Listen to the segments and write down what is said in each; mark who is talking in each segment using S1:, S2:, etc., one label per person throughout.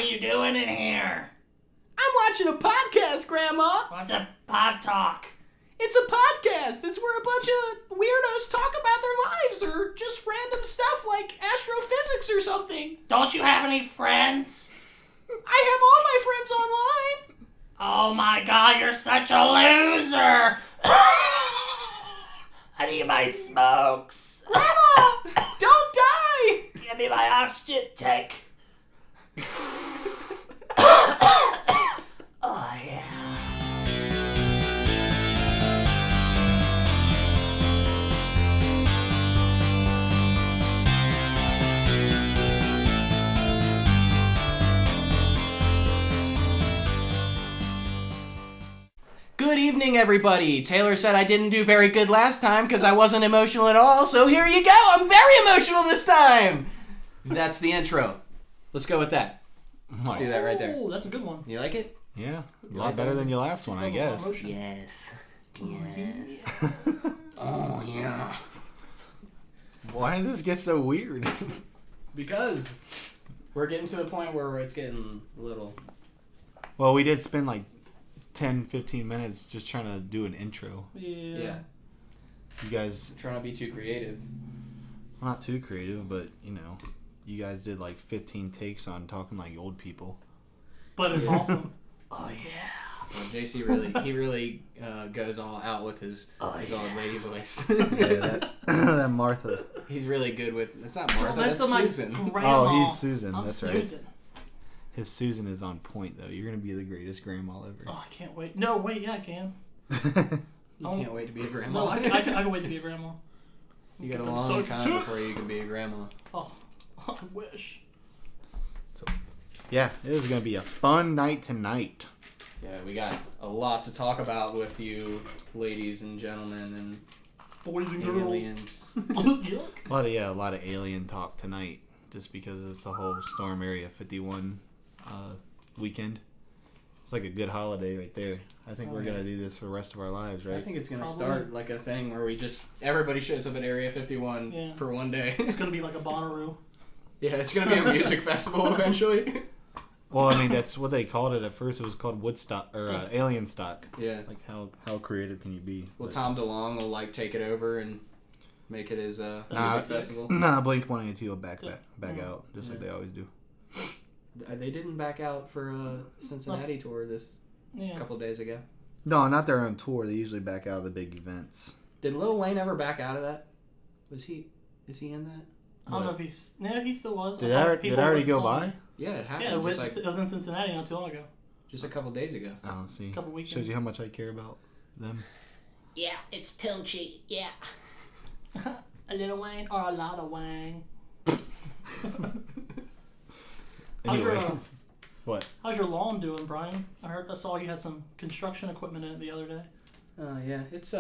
S1: are you doing in here?
S2: I'm watching a podcast, Grandma.
S1: What's a pod talk?
S2: It's a podcast. It's where a bunch of weirdos talk about their lives or just random stuff like astrophysics or something.
S1: Don't you have any friends?
S2: I have all my friends online.
S1: Oh my god, you're such a loser! I need my smokes.
S2: Grandma, don't die.
S1: Give me my oxygen tank. Oh yeah.
S2: Good evening, everybody. Taylor said I didn't do very good last time because I wasn't emotional at all, so here you go. I'm very emotional this time. That's the intro. Let's go with that. Let's do that right there.
S3: Oh, that's a good one.
S2: You like it?
S4: Yeah, a lot better than your last one, I guess.
S1: Yes. Yes.
S2: Oh, yeah.
S4: Why does this get so weird?
S2: Because we're getting to the point where it's getting a little...
S4: Well, we did spend like 10, 15 minutes just trying to do an intro.
S2: Yeah.
S4: You guys,
S2: I'm trying to be too creative.
S4: not too creative, but, you know, you guys did like 15 takes on talking like old people.
S3: But it's awesome.
S1: Oh yeah.
S2: Well, JC really goes all out with his old lady voice.
S4: Yeah, that Martha.
S2: He's really good with... It's not Martha,
S3: That's
S2: that's
S3: my
S2: Susan.
S3: grandma.
S4: Oh, he's Susan.
S3: I'm
S4: That's
S3: Susan.
S4: right. His Susan is on point, though. You're going to be the greatest grandma ever.
S3: Oh, I can't wait. No, wait, yeah, I can.
S2: You can't wait to be a grandma.
S3: No, I can wait to be a grandma.
S2: You got a
S3: I'm
S2: long
S3: so
S2: time
S3: toots.
S2: before you can be a grandma.
S3: Oh, I wish.
S4: So, yeah, it is going to be a fun night tonight.
S2: Yeah, we got a lot to talk about with you, ladies and gentlemen, and
S3: Boys and girls.
S2: aliens.
S3: Yuck.
S4: A lot of alien talk tonight, just because it's the whole Storm Area 51 weekend. It's like a good holiday right there. I think we're gonna do this for the rest of our lives, right?
S2: I think it's gonna
S3: Probably.
S2: start like a thing where everybody shows up at Area 51
S3: Yeah.
S2: for one day.
S3: It's gonna be like a Bonnaroo.
S2: Yeah, it's gonna be a music festival eventually.
S4: Well, I mean, that's what they called it at first. It was called Woodstock or Alien Stock.
S2: Yeah.
S4: Like how creative can you be?
S2: Well,
S4: But-
S2: Tom DeLonge will like take it over and make it his music festival.
S4: Nah, Blink 182 will back out just like they always do.
S2: They didn't back out for Cincinnati tour this
S3: Yeah.
S2: couple days ago.
S4: No, not their own tour. They usually back out of the big events.
S2: Did Lil Wayne ever back out of that? Is he in that?
S3: I don't know if he's... No, he still was.
S4: Did
S3: I thought
S4: it
S3: people
S4: already
S3: went
S4: go
S3: on-
S4: by?
S2: Yeah, it happened.
S3: Yeah,
S2: Just
S3: it was in Cincinnati not too long ago.
S2: a couple days ago.
S4: I don't see.
S3: Couple weekends.
S4: Shows you how much I care about them.
S1: Yeah, it's Tilchy. Yeah.
S3: A little Wayne or a lot of Wang.
S4: Anyways, what?
S3: How's your lawn doing, Brian? I saw you had some construction equipment in it the other day.
S2: Yeah, it's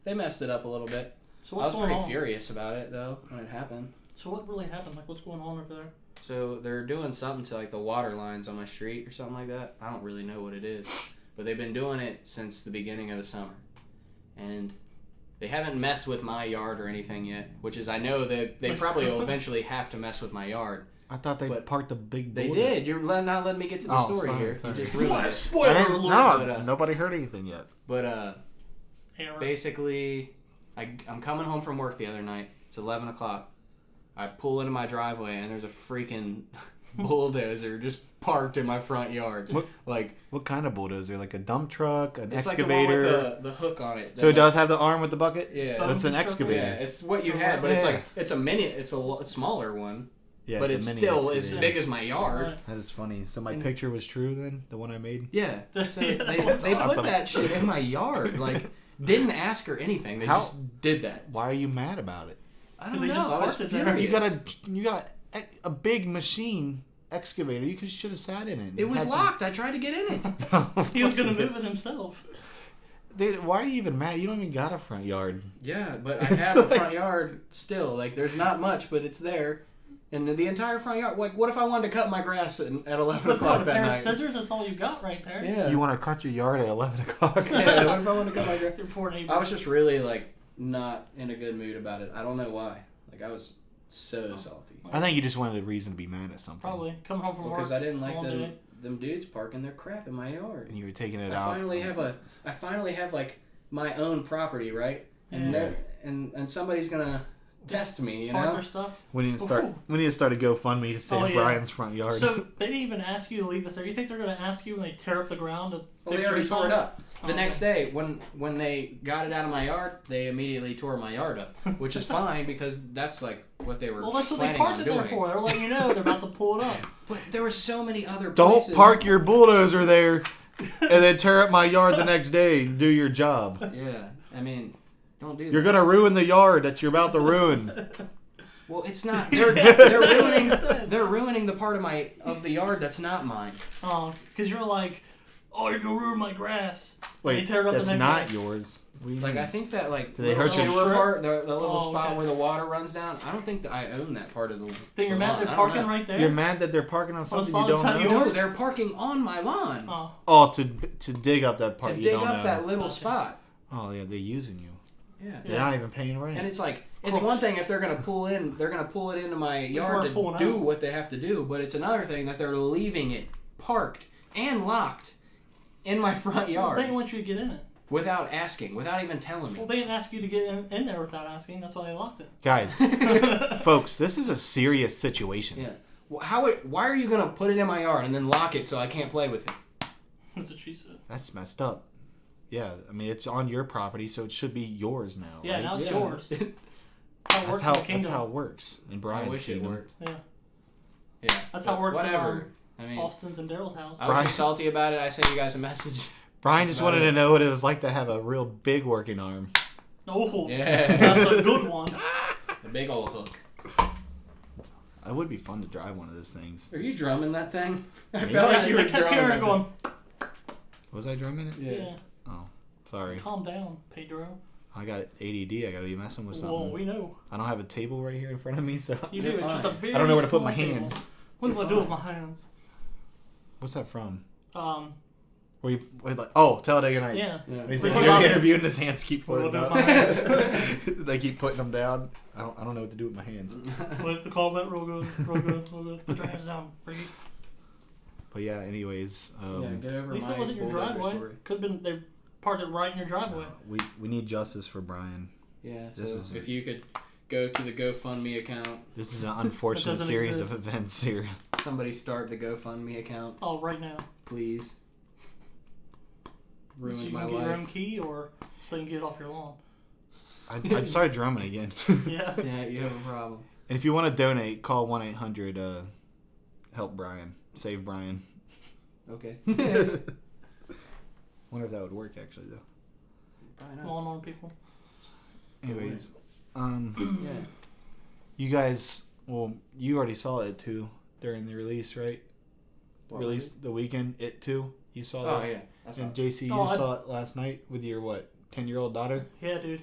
S2: they messed it up a little bit.
S3: So
S2: I
S3: what's
S2: was
S3: going
S2: pretty
S3: on?
S2: furious about it though when it happened.
S3: So what really happened? Like, what's going on over there?
S2: So they're doing something to like the water lines on my street or something like that. I don't really know what it is, but they've been doing it since the beginning of the summer, and they haven't messed with my yard or anything yet. Which is, I know that they probably will eventually have to mess with my yard.
S4: I thought they
S2: But
S4: parked a big
S2: They
S4: boulder.
S2: did. You're not letting me get to the
S4: Oh,
S2: story
S4: sorry,
S2: here.
S4: sorry.
S2: You just ruined it.
S4: I
S3: Spoiler
S4: didn't,
S3: alert!
S4: no,
S2: But,
S4: nobody heard anything yet.
S2: But
S3: Error.
S2: basically, I'm coming home from work the other night. It's 11 o'clock. I pull into my driveway and there's a freaking bulldozer just parked in my front yard.
S4: What?
S2: Like,
S4: What kind of bulldozer? Like a dump truck, an
S2: it's
S4: excavator?
S2: like the one with the hook on it.
S4: So it does have the arm with the bucket?
S2: Yeah.
S4: That's an
S3: Dump truck?
S4: excavator.
S2: Yeah, it's what you had, but it's
S4: Yeah.
S2: like it's a mini. It's a smaller one,
S4: Yeah,
S2: but
S4: a
S2: it's
S4: mini
S2: still as
S4: excavator.
S2: big as my yard.
S3: Right.
S4: That is funny. So my
S2: And-
S4: picture was true then? The one I made?
S2: Yeah. So
S3: Yeah,
S2: they
S3: that's
S2: put
S4: awesome.
S2: that shit in my yard. Like, didn't ask her anything. They
S4: How-
S2: just did that.
S4: Why are you mad about it?
S2: I
S3: 'Cause
S2: don't
S3: they
S2: know.
S3: just
S2: I was
S3: parked it there.
S2: furious.
S4: You got a big machine excavator. You should have sat in it.
S2: It was locked. I tried to get in it.
S3: He was gonna move it himself.
S4: Dude, why are you even mad? You don't even got a front yard.
S2: Yeah, but I
S4: It's
S2: have a
S4: like-
S2: front yard still. Like, there's not much, but it's there. And the entire front yard. Like, what if I wanted to cut my grass at 11
S3: With
S2: o'clock
S3: a
S2: that
S3: pair of
S2: night?
S3: scissors, that's all you got right there.
S2: Yeah.
S4: You want to cut your yard at 11 o'clock?
S2: Yeah, what if I wanted to cut my grass?
S3: Your poor neighbor.
S2: I was just really, like, not in a good mood about it. I don't know why. Like, I was So salty.
S4: I think you just wanted a reason to be mad at something.
S3: Probably coming home from work.
S2: Because I didn't like
S3: all day.
S2: them dudes parking their crap in my yard.
S4: And you were taking it
S2: I
S4: out.
S2: I finally have like my own property, right? And and somebody's gonna test me, you
S3: Park
S2: know?
S3: their stuff.
S4: We need to start a GoFundMe to save Brian's front yard.
S3: So they didn't even ask you to leave this there. You think they're going to ask you when they tear up the ground to
S2: Well,
S3: fix
S2: they already
S3: your
S2: tore it
S3: sign?
S2: up. The next day, when they got it out of my yard, they immediately tore my yard up, which is fine because that's like what they were.
S3: Well, that's what they
S2: planning
S3: parked
S2: on
S3: it there
S2: doing.
S3: for. They're letting you know they're about to pull it up.
S2: But there were so many other
S4: Don't
S2: places.
S4: park your bulldozer there and then tear up my yard the next day and do your job.
S2: Yeah, I mean, don't do that.
S4: You're gonna ruin the yard that you're about to ruin.
S2: Well, it's not.
S3: They're
S2: They're ruining the part of the yard that's not mine.
S3: Oh, because you're like, oh, you're going to ruin my grass.
S4: Wait,
S3: they tear it up
S4: that's
S3: the next
S4: not
S3: day.
S4: yours.
S2: Like I think that like
S4: Do they
S2: little
S4: hurt your
S2: sewer
S3: strip?
S2: part, the little spot
S3: okay.
S2: where the water runs down. I don't think that I own that part of the.
S3: Then you're
S2: the
S3: mad
S2: lawn.
S3: they're
S2: I don't
S3: parking
S2: know.
S3: right there?
S4: You're mad that they're parking on something you
S3: spot's
S4: don't
S3: not
S4: know?
S3: yours?
S2: No, they're parking on my lawn
S4: Oh, to dig up that part
S2: to
S4: you
S2: dig
S4: don't
S2: up
S4: know.
S2: that little spot.
S4: Oh yeah, they're using you.
S2: Yeah.
S4: They're not even paying rent.
S2: And it's like it's
S3: Crooks.
S2: one thing if they're gonna pull it into my yard
S3: weren't pulling
S2: to do
S3: out.
S2: what they have to do, but it's another thing that they're leaving it parked and locked in my front
S3: Well,
S2: yard
S3: they didn't want you to get in it.
S2: without asking, without even telling me.
S3: Well, they didn't ask you to get in there without asking. That's why they locked it.
S4: Guys, folks, this is a serious situation.
S2: Yeah. Well, why are you gonna put it in my yard and then lock it so I can't play with it?
S3: That's what she said.
S4: That's messed up. Yeah, I mean it's on your property, so it should be yours now.
S3: Yeah,
S4: right?
S3: now it's
S2: Yeah.
S3: yours. That's how it works in the
S4: That's
S3: kingdom.
S4: how it works in
S2: I
S4: Brian's
S2: wish it
S4: kingdom.
S2: worked.
S3: Yeah.
S2: Yeah.
S3: That's how it works in,
S2: Whatever. I mean,
S3: Austin's and Daryl's house.
S2: I was
S4: Brian-
S2: just salty about it. I sent you guys a message.
S4: Brian just wanted to know what it was like to have a real big working arm.
S3: Oh,
S2: Yeah.
S3: that's a good one.
S2: The big old hook.
S4: It would be fun to drive one of those things.
S2: Are you drumming that thing? I
S4: Yeah,
S2: felt like you were
S3: I kept
S2: drumming
S3: hearing
S2: that
S3: it going,
S4: Was I drumming it?
S2: thing.
S3: yeah.
S4: Oh, sorry.
S3: Calm down, Pedro.
S4: I got ADD. I gotta be messing with something.
S3: Well, we know.
S4: I don't have a table right here in front of me, so
S3: You
S2: You're
S3: do. It's just a
S2: fine.
S3: very
S4: I don't know where to put my
S3: small table.
S4: hands.
S3: What do I do with my hands?
S4: What's that from?
S3: Yeah.
S4: Talladega Nights.
S3: Yeah.
S2: Yeah.
S4: He's
S3: What
S4: like
S3: about-
S4: interview and his hands keep
S3: What
S4: floating
S3: do I
S4: up.
S3: do with my hands?
S4: They keep putting them down. I don't know what to do with my hands.
S3: Wait, the call went real good, real good, real good. Put your hands down, Brady.
S4: But yeah, anyways,
S2: Yeah, get over
S3: At least
S2: my
S3: that wasn't your
S2: bulldozer
S3: driveway.
S2: story.
S3: Could have been they parked it right in your driveway.
S4: we need justice for Brian.
S2: Yeah, so
S4: This is-
S2: if you could go to the GoFundMe account,
S4: This is an unfortunate
S3: doesn't
S4: series
S3: exist.
S4: of events here.
S2: somebody start the GoFundMe account,
S3: Oh, right now.
S2: please.
S3: So
S2: Ruined
S3: you
S2: my
S3: can get your own
S2: life.
S3: key, or so you can get it off your lawn.
S4: I started drumming again.
S3: Yeah.
S2: Yeah, you have a problem.
S4: And if you want to donate, call 1-800 help Brian, save Brian.
S2: Okay.
S4: Wonder if that would work actually though.
S2: Probably not.
S3: Lawn people.
S4: Anyways,
S2: Yeah.
S4: you guys, well, you already saw it too during the release, right?
S2: What
S4: Release
S2: was
S4: the weekend, it too. You saw
S2: Oh
S4: that.
S2: yeah. That's
S4: And
S2: all.
S4: JC, you
S3: Oh, I-
S4: saw it last night with your what, 10-year-old daughter?
S3: Yeah, dude.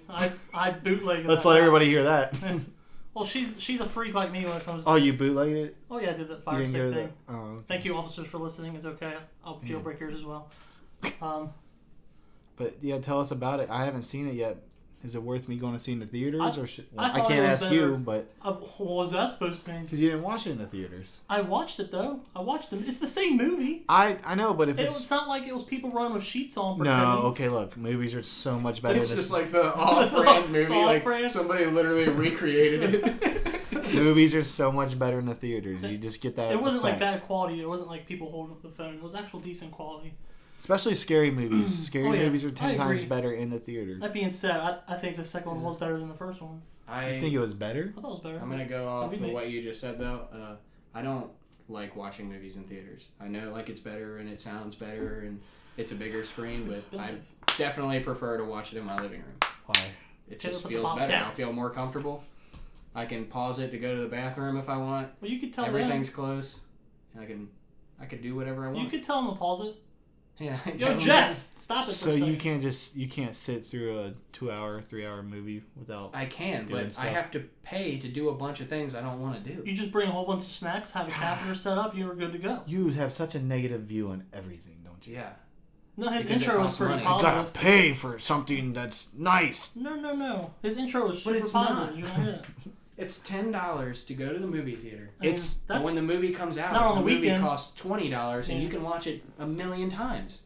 S3: I bootlegged
S4: Let's
S3: that.
S4: let everybody hear that.
S3: Well, she's a freak like me when it comes to...
S4: Oh, you bootlegged it?
S3: Oh, yeah, I did that
S4: You
S3: fire
S4: didn't
S3: stick
S4: go
S3: thing.
S4: that. Oh, okay.
S3: Thank you, officers, for listening. It's okay. I'll
S4: Yeah.
S3: jailbreak yours as well.
S4: But yeah, tell us about it. I haven't seen it yet. Is it worth me going to see it in the theaters, or should,
S3: I
S4: I
S3: thought
S4: can't
S3: it was
S4: ask
S3: better.
S4: you, but
S3: What was that supposed to mean?
S4: because you didn't watch it in the theaters.
S3: I watched it, though. I watched it. It's the same movie.
S4: I know, but if
S3: It's
S4: it's
S3: not like it was people running with sheets on.
S4: no,
S3: pretending.
S4: okay, look, movies are so much better.
S2: It's
S4: than
S2: just like the off-brand movie, like
S3: Off-brand.
S2: somebody literally recreated it.
S4: movies are so much better in the theaters. You just get that.
S3: It wasn't like
S4: effect.
S3: bad quality. It wasn't like people holding up the phone. It was actual decent quality.
S4: Especially scary movies. Scary
S3: Oh, yeah.
S4: movies are
S3: I
S4: 10 times
S3: agree.
S4: better in the theater.
S3: That being said, I think the second one was better than the first one.
S4: You think it was better?
S3: I thought it was better.
S2: I'm gonna go off
S3: Maybe
S2: of
S3: me.
S2: what you just said though. I don't like watching movies in theaters. I know like it's better and it sounds better and it's a bigger screen,
S3: It's
S2: but I
S3: expensive.
S2: definitely prefer to watch it in my living room.
S4: Why?
S2: It
S3: Taylor,
S2: just
S3: put the
S2: feels
S3: bottom
S2: better.
S3: down.
S2: I feel more comfortable. I can pause it to go to the bathroom if I want.
S3: Well, you could tell
S2: Everything's close. And I can do whatever I
S3: them.
S2: want.
S3: You could tell them to pause it.
S2: Yeah.
S3: Yo, Jeff, stop it for
S4: So
S3: a second.
S4: you can't sit through a 2-hour, 3-hour movie without.
S2: I can,
S4: doing
S2: but
S4: stuff.
S2: I have to pay to do a bunch of things I don't want to do.
S3: You just bring a whole bunch of snacks, have a catheter set up, you're good to go.
S4: You have such a negative view on everything, don't you?
S2: Yeah.
S3: No, his
S2: Because it
S3: intro was
S2: costs
S3: pretty
S2: money.
S4: You gotta
S3: positive.
S4: pay for something that's nice.
S3: No. His intro was
S2: But
S3: super
S2: it's
S3: positive.
S2: not.
S3: Did you not hear it?
S2: It's $10 to go to the movie theater.
S3: I mean,
S4: It's-
S2: But when the movie comes out,
S3: not on
S2: the
S3: the
S2: movie
S3: weekend.
S2: costs $20, and
S3: Yeah.
S2: you can watch it a million times.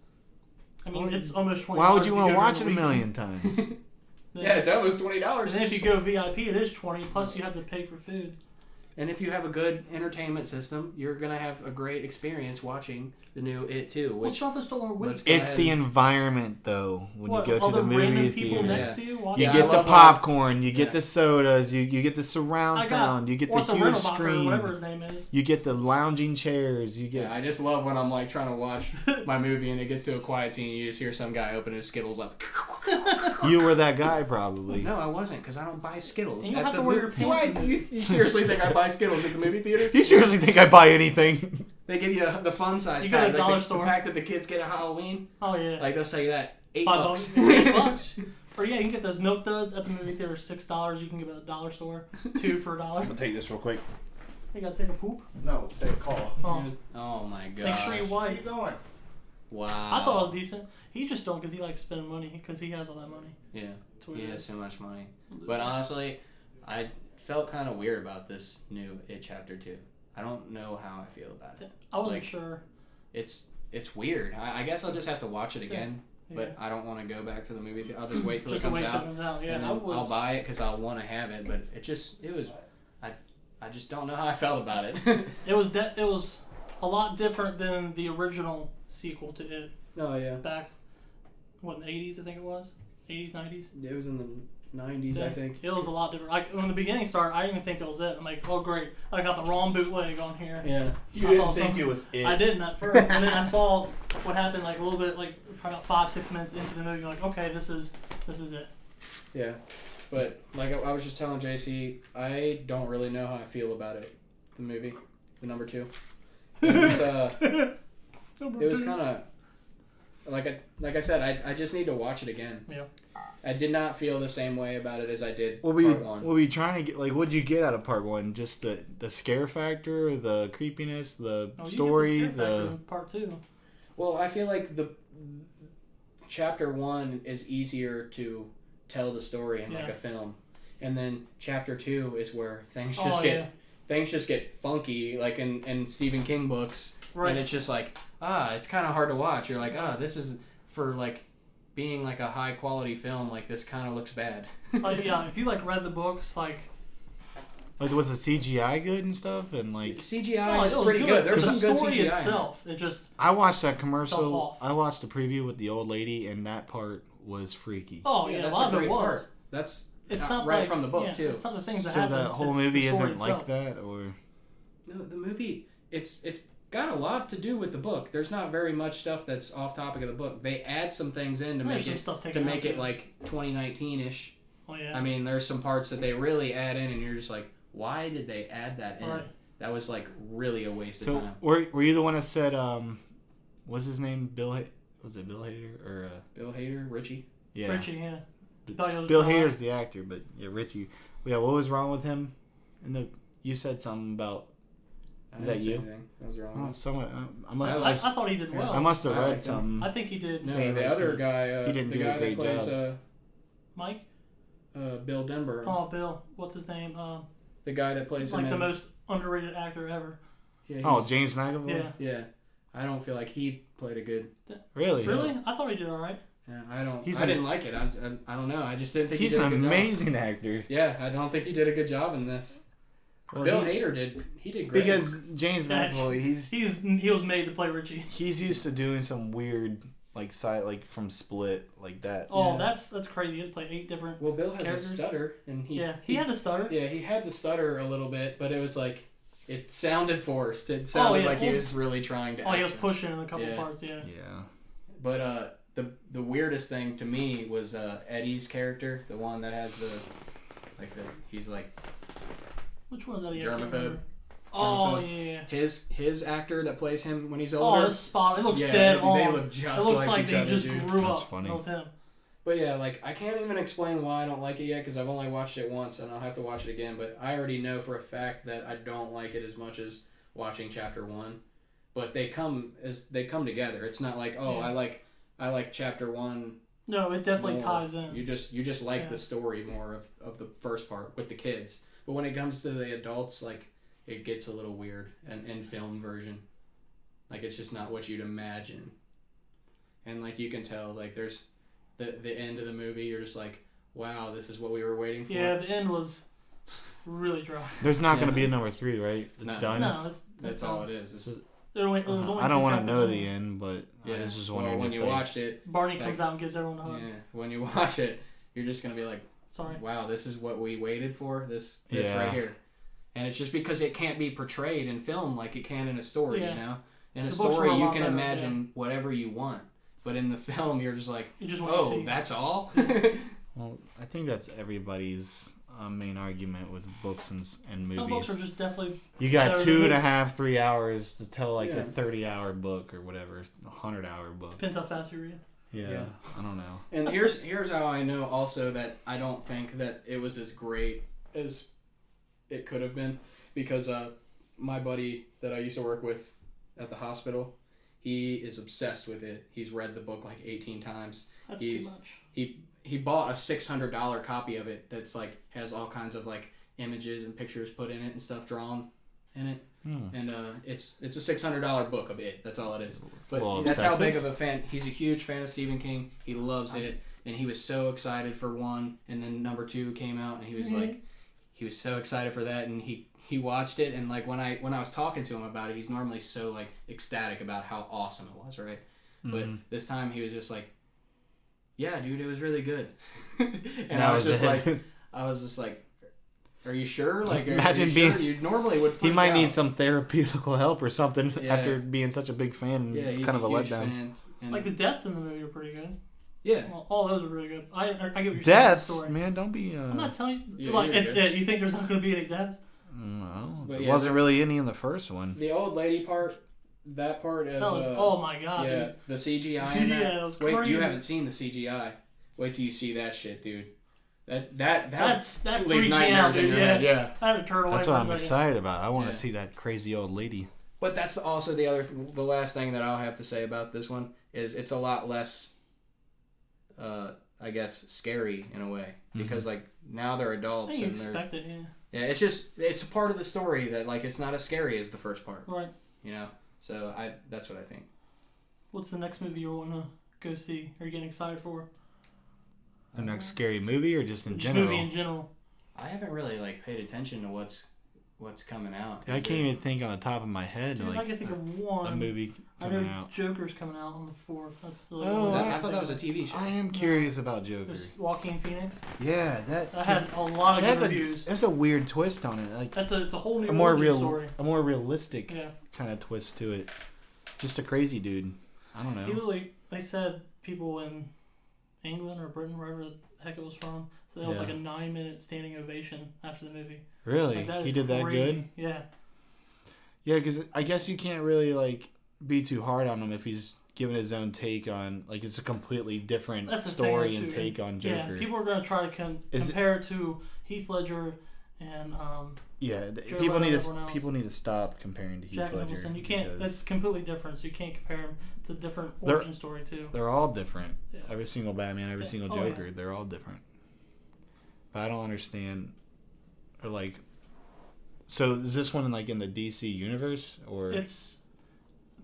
S3: I mean, it's almost $20.
S4: Why would you
S3: want to
S4: watch it a million times?
S2: Yeah, it's almost $20.
S3: And then if you go VIP, it is $20. Plus, you have to pay for food.
S2: And if you have a good entertainment system, you're gonna have a great experience watching the new It 2.
S3: Well,
S2: Which
S3: stuff still on
S2: let's
S3: week.
S2: go
S4: It's
S2: ahead
S4: the
S2: and-
S4: environment, though. When
S3: What,
S4: you go to
S3: all
S4: the movie
S3: random people
S4: theater,
S3: next
S2: Yeah.
S3: to you?
S4: you
S2: Yeah, I
S4: get the
S2: love
S4: popcorn, you get
S2: yeah.
S4: the sodas, you get the surround
S3: I got
S4: sound, you get the huge
S3: Ortho Renobacher, or whatever
S4: screen,
S3: his name is.
S4: you get the lounging chairs, you
S2: Yeah,
S4: get.
S2: I just love when I'm like trying to watch my movie and it gets to a quiet scene and you just hear some guy open his Skittles up.
S4: You were that guy, probably.
S2: No, I wasn't, because I don't buy Skittles.
S3: You don't
S2: at
S3: have
S2: the
S3: to wear
S2: mo-
S3: your
S2: Do
S3: pants in
S2: you seriously think I buy Skittles at the movie theater?
S4: Do you seriously think I buy anything?
S2: They give you the fun size
S3: You go to
S2: pack,
S3: the dollar
S2: the
S3: store.
S2: pack that the kids get at Halloween.
S3: Oh yeah.
S2: Like they'll say that $8.
S3: $5. $8. Or yeah, you can get those milk duds at the movie theater. $6. You can get at the dollar store. 2 for $1.
S4: take this real quick.
S3: You gotta take a poop.
S4: No, take a call.
S3: Oh,
S2: Oh my god.
S3: make sure you wipe.
S4: going.
S2: Wow.
S3: I thought it was decent. He just don't because he likes spending money because he has all that money.
S2: Yeah,
S3: That's what
S2: he
S3: it
S2: has
S3: is.
S2: so much money. But honestly, I felt kind of weird about this new It Chapter 2. I don't know how I feel about it.
S3: I wasn't
S2: like,
S3: sure.
S2: It's weird. I guess I'll just have to watch it again.
S3: Yeah.
S2: But I don't want to go back to the movie. I'll just wait till
S3: Just
S2: it
S3: to
S2: comes
S3: wait till
S2: out.
S3: it comes out. Yeah,
S2: And then
S3: I was.
S2: I'll buy it because I'll want to have it. But it was. I just don't know how I felt about it.
S3: It was it was a lot different than the original sequel to it
S2: Oh yeah.
S3: back, what, in the 80s I think it was, 80s 90s.
S2: It was in the 90s,
S3: Yeah,
S2: I think.
S3: it was a lot different. Like when the beginning started, I didn't even think it was it. I'm like, oh great, I got the wrong bootleg on here.
S2: Yeah.
S4: You
S3: I
S4: didn't
S3: thought
S4: think
S3: some-
S4: it was it.
S3: I didn't at first, and then I saw what happened like a little bit, like probably about 5-6 minutes into the movie. I'm like, okay, this is it.
S2: Yeah. But like I was just telling JC, I don't really know how I feel about it. The movie, the number 2. It was kind of like I said, I just need to watch it again.
S3: Yeah.
S2: I did not feel the same way about it as I did
S4: What
S2: part 1.
S4: were you trying to get? Like, what'd you get out of part 1? Just the scare factor, the creepiness, the
S3: Oh, you
S4: story,
S3: get the, scare factor
S4: the.
S3: in part 2.
S2: Well, I feel like the chapter 1 is easier to tell the story in like
S3: Yeah.
S2: a film, and then chapter 2 is where things
S3: Oh,
S2: just
S3: yeah.
S2: get funky, like in Stephen King books,
S3: Right.
S2: and it's just like it's kind of hard to watch. You're like this is for like being like a high quality film. Like this kind of looks bad.
S3: Yeah, if you like read the books, like
S4: Like, was the CGI good and stuff? And like,
S2: CGI is
S3: it was
S2: pretty good. There's
S3: the
S2: some good
S3: story
S2: CGI.
S3: itself, it just
S4: I watched that
S3: Felt
S4: commercial.
S3: off.
S4: I watched the preview with the old lady, and that part was freaky.
S3: yeah, a
S2: that's
S3: lot of it
S2: great
S3: was.
S2: part. That's
S3: It's not
S2: right
S3: like,
S2: from the book
S3: yeah,
S2: too.
S3: It's not the things that
S4: So
S3: happen.
S4: that whole
S3: it's
S4: movie
S3: the story
S4: isn't
S3: itself.
S4: like that, or
S2: No, the movie, it's got a lot to do with the book. There's not very much stuff that's off topic of the book. They add some things in to
S3: There's
S2: make
S3: some
S2: it
S3: stuff taken out, too.
S2: like 2019-ish.
S3: Oh yeah.
S2: I mean, there's some parts that they really add in, and you're just like, why did they add that in?
S3: Right.
S2: That was like really a waste of
S4: so
S2: time.
S4: were you the one that said what's his name? Was it Bill Hader or
S2: Bill Hader, Richie.
S4: yeah?
S3: Richie, yeah. Thought he was
S4: Bill
S3: dry.
S4: Hader's the actor, but yeah, Richie. Yeah, what was wrong with him? You said something about.
S2: I
S4: Is
S2: didn't
S4: that
S2: say
S4: you?
S2: anything. That was wrong.
S4: Oh, someone. I must.
S3: I thought he did well.
S4: I must have
S2: I
S4: read
S2: liked him.
S4: something.
S3: I think he did.
S2: No,
S4: say
S2: the
S4: like
S2: other
S4: he-
S2: guy,
S4: he didn't
S2: the
S4: do a
S2: guy that
S4: great
S2: plays
S4: job.
S3: Mike?
S2: Bill Denver,
S3: Oh, Bill. What's his name?
S2: the guy that plays him
S3: Like the
S2: in,
S3: most underrated actor ever.
S2: yeah,
S4: Oh,
S2: he's-
S4: James McAvoy.
S3: Yeah.
S2: yeah. I don't feel like he played a good.
S4: Really?
S3: Really? I thought he did all right.
S2: Yeah, I don't.
S4: He's
S2: I
S4: an-
S2: didn't like it. I don't know. I just didn't think
S4: He's
S2: he did
S4: an
S2: a good job.
S4: amazing actor.
S2: Yeah, I don't think he did a good job in this.
S4: Well,
S2: Bill
S4: he-
S2: Hader did. He did great.
S4: because James
S3: Yeah,
S4: McAvoy,
S3: He was made to play Richie.
S4: he's used to doing some weird like side like from Split like that.
S3: Oh,
S2: Yeah.
S3: that's crazy. He had to play 8 different.
S2: Well, Bill has
S3: characters.
S2: a stutter, and he
S3: He had to stutter.
S2: Yeah, he had the stutter a little bit, but it was like it sounded forced. It sounded
S3: yeah.
S2: like he was really trying to.
S3: Oh, he
S2: act
S3: was
S2: it.
S3: pushing in a couple
S2: Yeah.
S3: parts. Yeah.
S4: Yeah.
S2: But the weirdest thing to me was Eddie's character, the one that has he's like
S3: Which one was that? I can't
S2: Germaphobe.
S3: remember. Oh
S2: Germaphobe.
S3: yeah.
S2: his actor that plays him when he's
S3: Oh,
S2: older.
S3: it's spot. It looks
S2: yeah,
S3: dead
S2: they
S3: on.
S2: look just
S3: It looks like
S2: each
S3: they
S2: other,
S3: just
S2: dude.
S3: grew
S4: That's
S3: up.
S4: funny.
S3: That was him.
S2: But yeah, like I can't even explain why I don't like it yet because I've only watched it once and I'll have to watch it again. But I already know for a fact that I don't like it as much as watching chapter 1. But they come together. It's not like
S3: Yeah.
S2: I like chapter 1.
S3: No, it definitely
S2: more.
S3: ties in.
S2: You just like
S3: Yeah.
S2: the story more of the first part with the kids. But when it comes to the adults, like, it gets a little weird in film version. Like, it's just not what you'd imagine. And, like, you can tell, like, there's the end of the movie, you're just like, wow, this is what we were waiting for.
S3: Yeah, the end was really dry.
S4: There's not going to be a number 3, right? It's
S2: No.
S4: done.
S3: No,
S2: That's all it is. It's,
S3: There was only
S4: I don't
S3: two
S4: want to know
S3: chapters.
S4: the end, but
S2: yeah.
S4: I was just wondering
S2: when
S4: if
S2: you watched it,
S3: Barney comes out and gives everyone a hug.
S2: yeah, when you watch it, you're just going to be like,
S3: Sorry.
S2: wow, this is what we waited for, this
S4: Yeah.
S2: right here. And it's just because it can't be portrayed in film like it can in a story,
S3: Yeah.
S2: you know? In a
S3: The books were
S2: story,
S3: a
S2: you
S3: lot
S2: can
S3: better,
S2: imagine whatever you want. But in the film, you're just like,
S3: You just want to
S2: oh,
S3: see.
S2: that's all?
S4: Well, I think that's everybody's main argument with books and movies.
S3: Some books are just definitely.
S4: You got
S3: better
S4: 2.5, 3 hours to tell like
S2: Yeah.
S4: a 30-hour book or whatever, a 100-hour book.
S3: Depends how fast you read.
S4: Yeah, I don't know.
S2: And here's how I know also that I don't think that it was as great as it could have been. Because my buddy that I used to work with at the hospital, he is obsessed with it. He's read the book like 18 times.
S3: That's too much.
S2: He bought a $600 copy of it that's like has all kinds of like images and pictures put in it and stuff drawn in it. And it's a $600 book of it. That's all it is. But
S4: Well,
S2: that's how big
S4: obsessive.
S2: of a fan. He's a huge fan of Stephen King. He loves it, and he was so excited for 1, and then number 2 came out, and he was like, he was so excited for that, and he watched it, and like when I was talking to him about it, he's normally so like ecstatic about how awesome it was, right? But this time he was just like, yeah, dude, it was really good. And I was just like, are you sure? Like,
S4: Imagine
S2: are you
S4: being.
S2: sure? You normally would.
S4: He
S2: freak
S4: might
S2: out.
S4: need some therapeutical help or something
S2: Yeah.
S4: after being such a big fan.
S2: Yeah,
S4: It's
S2: he's
S4: kind of a
S2: huge
S4: letdown.
S2: fan. And
S3: Like the deaths in the movie are pretty good.
S2: yeah,
S3: Well, all those are really good. I get what you're saying.
S4: Deaths,
S3: with the story.
S4: man, don't be.
S3: I'm not telling you.
S2: Yeah,
S3: like
S2: you're
S3: it's
S2: good.
S3: it. You think there's not going to be any deaths?
S4: No,
S2: But
S4: there
S2: yeah,
S4: wasn't really any in the first one.
S2: the old lady part, that part is.
S3: That was oh my god.
S2: yeah,
S3: Dude.
S2: the CGI. In that.
S3: Yeah, it was
S2: Wait,
S3: crazy.
S2: you haven't seen the CGI. Wait till you see that shit, dude. That
S3: That
S2: leave
S3: freaked me
S2: nightmares
S3: out,
S2: in
S3: dude.
S2: your
S3: Yeah.
S2: head. Yeah.
S3: I had to turn away.
S4: That's
S3: for
S4: what
S3: a
S4: I'm
S3: second.
S4: excited about. I want to
S2: Yeah.
S4: see that crazy old lady.
S2: But that's also the last thing that I'll have to say about this one is it's a lot less, I guess, scary in a way because like now they're
S3: I
S2: adults
S3: think you
S2: and they're
S3: expect it, yeah.
S2: it's a part of the story that like it's not as scary as the first part,
S3: Right.
S2: you know. So that's what I think.
S3: What's the next movie you want to go see? Are you getting excited for?
S4: The next scary movie or just in
S3: Just
S4: general?
S3: movie in general.
S2: I haven't really like paid attention to what's coming out.
S4: I can't even think on the top of my head
S3: Dude,
S4: like
S3: I can think of one.
S4: a movie
S3: I
S4: coming
S3: know
S4: out.
S3: Joker's coming out on the 4th. That's the
S4: Oh,
S2: I thought that was a TV show.
S4: I am curious about Joker.
S3: There's Joaquin Phoenix.
S4: Yeah, that
S3: Had a lot of good reviews.
S4: That's a weird twist on it. Like
S3: It's a whole new
S4: a more
S3: origin story.
S4: a more realistic
S3: Yeah.
S4: kind of twist to it. Just a crazy dude. I don't know.
S3: They said people in England or Britain, wherever the heck it was from, so it was
S4: Yeah.
S3: like a 9-minute standing ovation after the movie.
S4: Really?
S3: Like, that
S4: He
S3: is
S4: did that
S3: crazy.
S4: good?
S3: Yeah.
S4: Yeah, because I guess you can't really like be too hard on him if he's giving his own take on like it's a completely different
S3: That's the
S4: story
S3: thing,
S4: and
S3: too.
S4: take on Joker.
S3: Yeah, people are going to try to compare it to Heath Ledger and
S4: people need
S3: everyone else.
S4: to stop comparing to Heath
S3: Jack
S4: Ledger.
S3: Nicholson. You can't.
S4: because
S3: That's completely different. So you can't compare them. It's a different
S4: They're-
S3: origin story too.
S4: They're all different.
S3: Yeah.
S4: Every single Batman, every
S3: Yeah.
S4: single
S3: Oh,
S4: Joker,
S3: yeah.
S4: they're all different. But I don't understand, or like, so is this one like in the DC universe or
S3: It's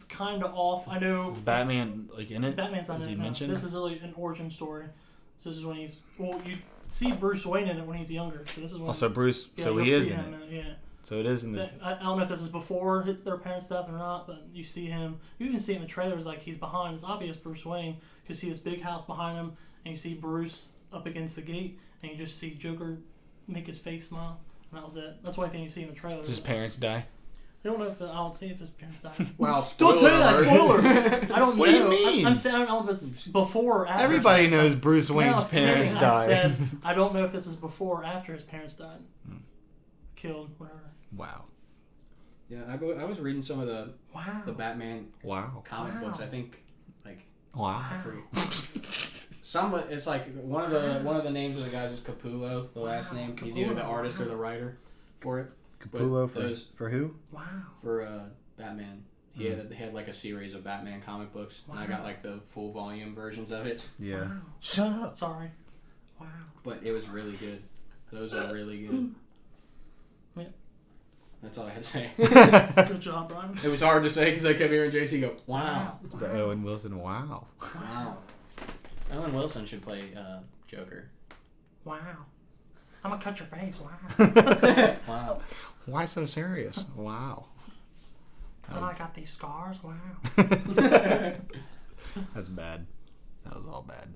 S3: kind of off. I know.
S4: is Batman like in it?
S3: Batman's not
S4: As
S3: in
S4: you
S3: it. No.
S4: mentioned?
S3: This is really an origin story. So this is when he's you see Bruce Wayne in it when he's younger. So this is when.
S4: Also, Bruce.
S3: yeah,
S4: so
S3: you'll
S4: he is
S3: see
S4: in
S3: him
S4: it.
S3: Yeah.
S4: So it is in the.
S3: I don't know if this is before their parents' death or not, but you see him. You even see in the trailers like he's behind. It's obvious Bruce Wayne because you see this big house behind him, and you see Bruce up against the gate, and you just see Joker make his face smile, and that was it. That's the only thing you see in the trailer.
S4: Does his parents die?
S3: I don't know if I don't see if his parents died.
S2: Wow,
S3: Don't tell me that
S2: spoiler
S3: spoiler.
S2: alert.
S3: I don't
S4: What do you
S3: know.
S4: mean?
S3: I'm saying I don't know if it's before or after.
S4: Everybody
S3: his parents
S4: knows Bruce
S3: died. No, I
S4: Wayne's
S3: was kidding.
S4: parents
S3: I
S4: died.
S3: said I don't know if this is before or after his parents died. Killed, whatever.
S4: Wow.
S2: Yeah, I was reading some of the
S3: Wow.
S2: Batman
S4: Wow.
S2: comic
S3: Wow.
S2: books. I think like
S4: Wow.
S2: I forget. Some of it's like one of the names of the guys is Capullo, the last name. He's either the
S3: Capullo,
S2: artist or
S3: wow.
S2: the writer for it.
S4: Capullo
S2: But those-
S4: for who?
S3: Wow.
S2: For Batman. He had like a series of Batman comic books, and I got like the full volume versions of it.
S4: Yeah.
S3: Wow.
S4: Shut up.
S3: Sorry. Wow.
S2: But it was really good. Those are really good. That's all I had to say.
S3: Good job, Brian.
S2: It was hard to say because I kept hearing JC go, wow.
S4: The Owen Wilson, wow.
S2: Wow. Owen Wilson should play Joker.
S3: Wow. I'm gonna cut your face. Wow.
S2: Wow.
S4: Why so serious? Wow.
S3: And I got these scars. Wow.
S4: That's bad. That was all bad.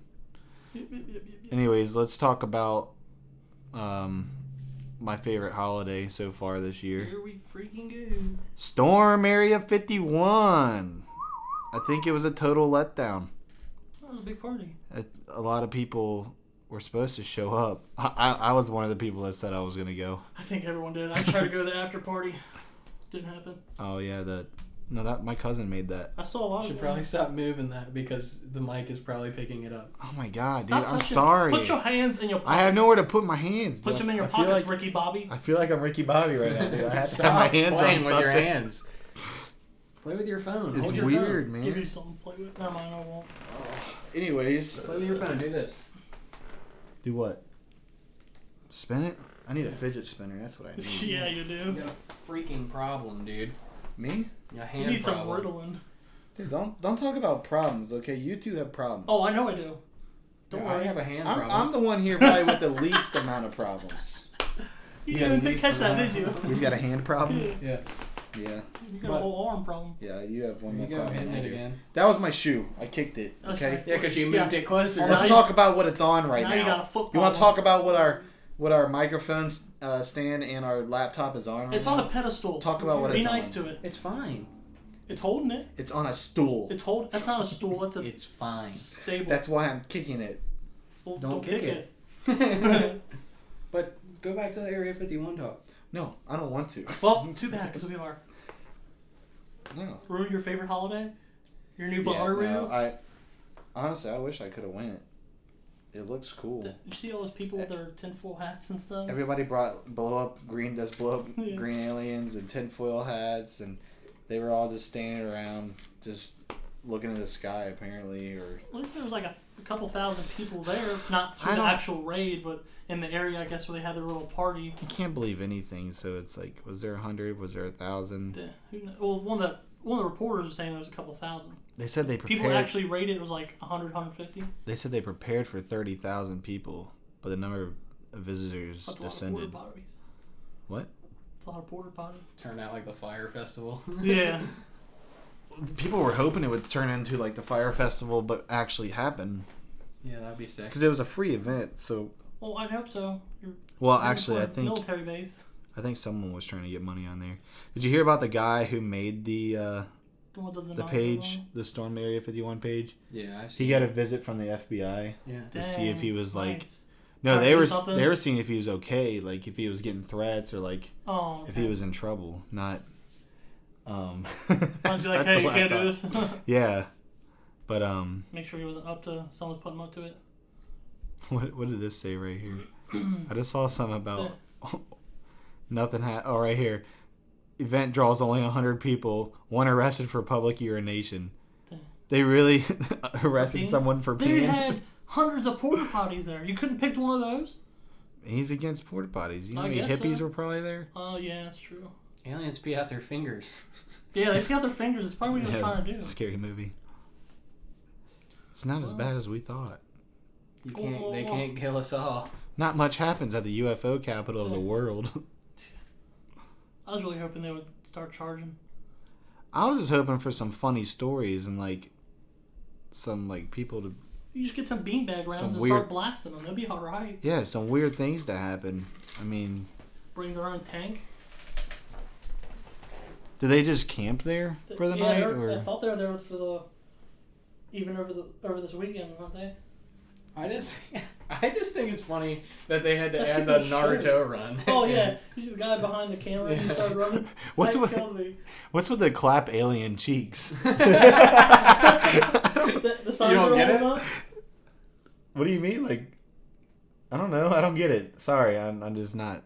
S4: Anyways, let's talk about my favorite holiday so far this year.
S3: Here we freaking go.
S4: Storm Area 51. I think it was a total letdown.
S3: That was a big party.
S4: A lot of people were supposed to show up. I was one of the people that said I was going to go.
S3: I think everyone did. I tried to go to the after party. Didn't happen.
S4: Oh, yeah. My cousin made that.
S3: I saw a lot
S2: Should
S3: of
S2: probably stop moving that because the mic is probably picking it up.
S4: Oh, my God,
S3: Stop
S4: dude. I'm
S3: touching-
S4: sorry.
S3: Put your hands in your pockets.
S4: I have nowhere to put my hands.
S3: Put them in your
S4: I feel
S3: pockets,
S4: like,
S3: Ricky Bobby.
S4: I feel like I'm Ricky Bobby right now, dude. I have to
S2: Stop
S4: have my hands on
S2: playing
S4: something.
S2: with your hands. Play with your phone.
S4: It's
S2: Hold your
S4: weird,
S2: phone.
S4: man.
S3: Give you something to play with. Never mind, I won't.
S4: Anyways.
S2: Play with your phone. Do this.
S4: Do what? Spin it? I need a fidget spinner. That's what I need.
S3: Yeah, you do.
S2: You got a freaking problem, dude.
S4: Me?
S2: A
S3: You
S2: hand
S3: need some
S2: problem.
S3: Ritalin.
S4: Dude, don't talk about problems, okay? You two have problems.
S3: Oh, I know I do. Don't
S2: Yeah,
S3: worry.
S2: I have a hand
S4: I'm
S2: problem.
S4: the one here probably with the least amount of problems.
S3: You
S2: Yeah,
S3: didn't
S2: you
S3: even catch
S2: used
S3: that,
S2: to
S3: did you?
S4: We've got a hand problem?
S2: Yeah.
S4: Yeah.
S3: You got
S2: But-
S3: a whole arm problem.
S4: Yeah, you have one
S2: There
S4: more
S2: you go.
S4: problem.
S2: Hitting
S4: than I
S2: it
S4: do.
S2: again.
S4: That was my shoe. I kicked it,
S3: That's
S4: okay?
S3: right.
S2: Yeah, because you moved
S3: Yeah.
S2: it closer.
S3: Now
S4: Let's
S3: you-
S4: talk about what it's on right
S3: now
S4: now.
S3: you got a foot
S4: You want to
S3: problem.
S4: talk about what our microphone stand and our laptop is on right
S3: It's
S4: now?
S3: on a pedestal.
S4: Talk about what
S3: Be
S4: it's
S3: nice
S4: on.
S3: to it.
S2: It's fine.
S3: It's holding it.
S4: It's on a stool.
S3: That's not a stool. It's a
S2: It's fine.
S3: stable.
S4: That's why I'm kicking it.
S3: Well,
S2: Don't kick
S3: it.
S2: But go back to the Area 51 talk.
S4: No, I don't want to.
S3: Well, too bad because we are.
S4: No.
S3: Ruined your favorite holiday? Your new
S4: Yeah,
S3: Bonnaroo?
S4: no, honestly, I wish I could have went. It looks cool.
S3: Did you see all those people with their tinfoil hats and stuff?
S4: Everybody brought blow up
S3: Yeah.
S4: green aliens and tinfoil hats, and they were all just standing around, just looking at the sky, apparently. Or
S3: At least there was like a couple thousand people there, not to
S4: I
S3: the
S4: don't-
S3: actual raid, but in the area, I guess, where they had their little party.
S4: you can't believe anything. So it's like, was there 100? Was there 1,000?
S3: Well, one of the reporters was saying there was a couple thousand.
S4: They said they prepared.
S3: People actually raided. It was like 100, 150.
S4: They said they prepared for 30,000 people, but the number of visitors
S3: That's
S4: descended.
S3: a lot of porta potties.
S4: What?
S3: That's a lot of porta potties.
S2: Turned out like the fire festival.
S3: Yeah.
S4: People were hoping it would turn into like the fire festival, but actually happen
S2: Yeah, that'd be sick.
S4: because it was a free event. So,
S3: Well, I'd hope so.
S4: well,
S3: You're
S4: actually, I
S3: for a
S4: think
S3: military base.
S4: someone was trying to get money on there. Did you hear about the guy who made the
S3: What does
S4: the page, the Storm Area 51 page?
S2: Yeah, I see.
S4: He got a visit from the FBI
S2: Yeah.
S4: to see if he was like.
S3: Nice.
S4: No,
S3: Trying to
S4: they
S3: do
S4: were
S3: something?
S4: they were seeing if he was okay, like if he was getting threats or like
S3: Oh.
S4: if he was in trouble, not.
S3: I'd
S4: I
S3: be
S4: stuck
S3: like,
S4: the
S3: hey, you can't do
S4: laptop.
S3: this.
S4: Yeah, but
S3: Make sure he wasn't up to someone's putting him up to it.
S4: what did this say right here? I just saw something about nothing. Oh, right here. Event draws only 100 people. One arrested for public urination. They really arrested
S3: peeing?
S4: someone for
S3: They
S4: peeing.
S3: had hundreds of porta potties there. You couldn't pick one of those?
S4: He's against porta potties. You know
S3: I
S4: how many
S3: guess
S4: hippies
S3: so.
S4: were probably there?
S3: Oh, yeah, that's true.
S2: Aliens pee out their fingers.
S3: Yeah, they got their fingers. It's probably what he was trying to do.
S4: Scary movie. It's not as bad as we thought.
S2: You can't. They can't kill us all.
S4: Not much happens at the UFO capital of the world.
S3: I was really hoping they would start charging.
S4: I was just hoping for some funny stories and like some like people to
S3: You just get some beanbag rounds and
S4: weird-
S3: start blasting them. They'll be alright.
S4: yeah, some weird things to happen. I mean,
S3: Bring their own tank.
S4: do they just camp there for the night
S3: I
S4: or
S3: thought they were there for the even over this weekend, weren't they?
S2: I just think it's funny that they had to
S3: That
S2: add the
S3: people
S2: Naruto
S3: should.
S2: run.
S3: Oh yeah, he's the guy behind the camera. And he started running.
S4: What's
S3: That
S4: with
S3: killed me.
S4: what's with the clap alien cheeks?
S3: The signs
S2: You don't
S3: are
S2: get
S3: holding
S2: it?
S3: up.
S4: What do you mean? Like, I don't know. I don't get it. Sorry, I'm just not.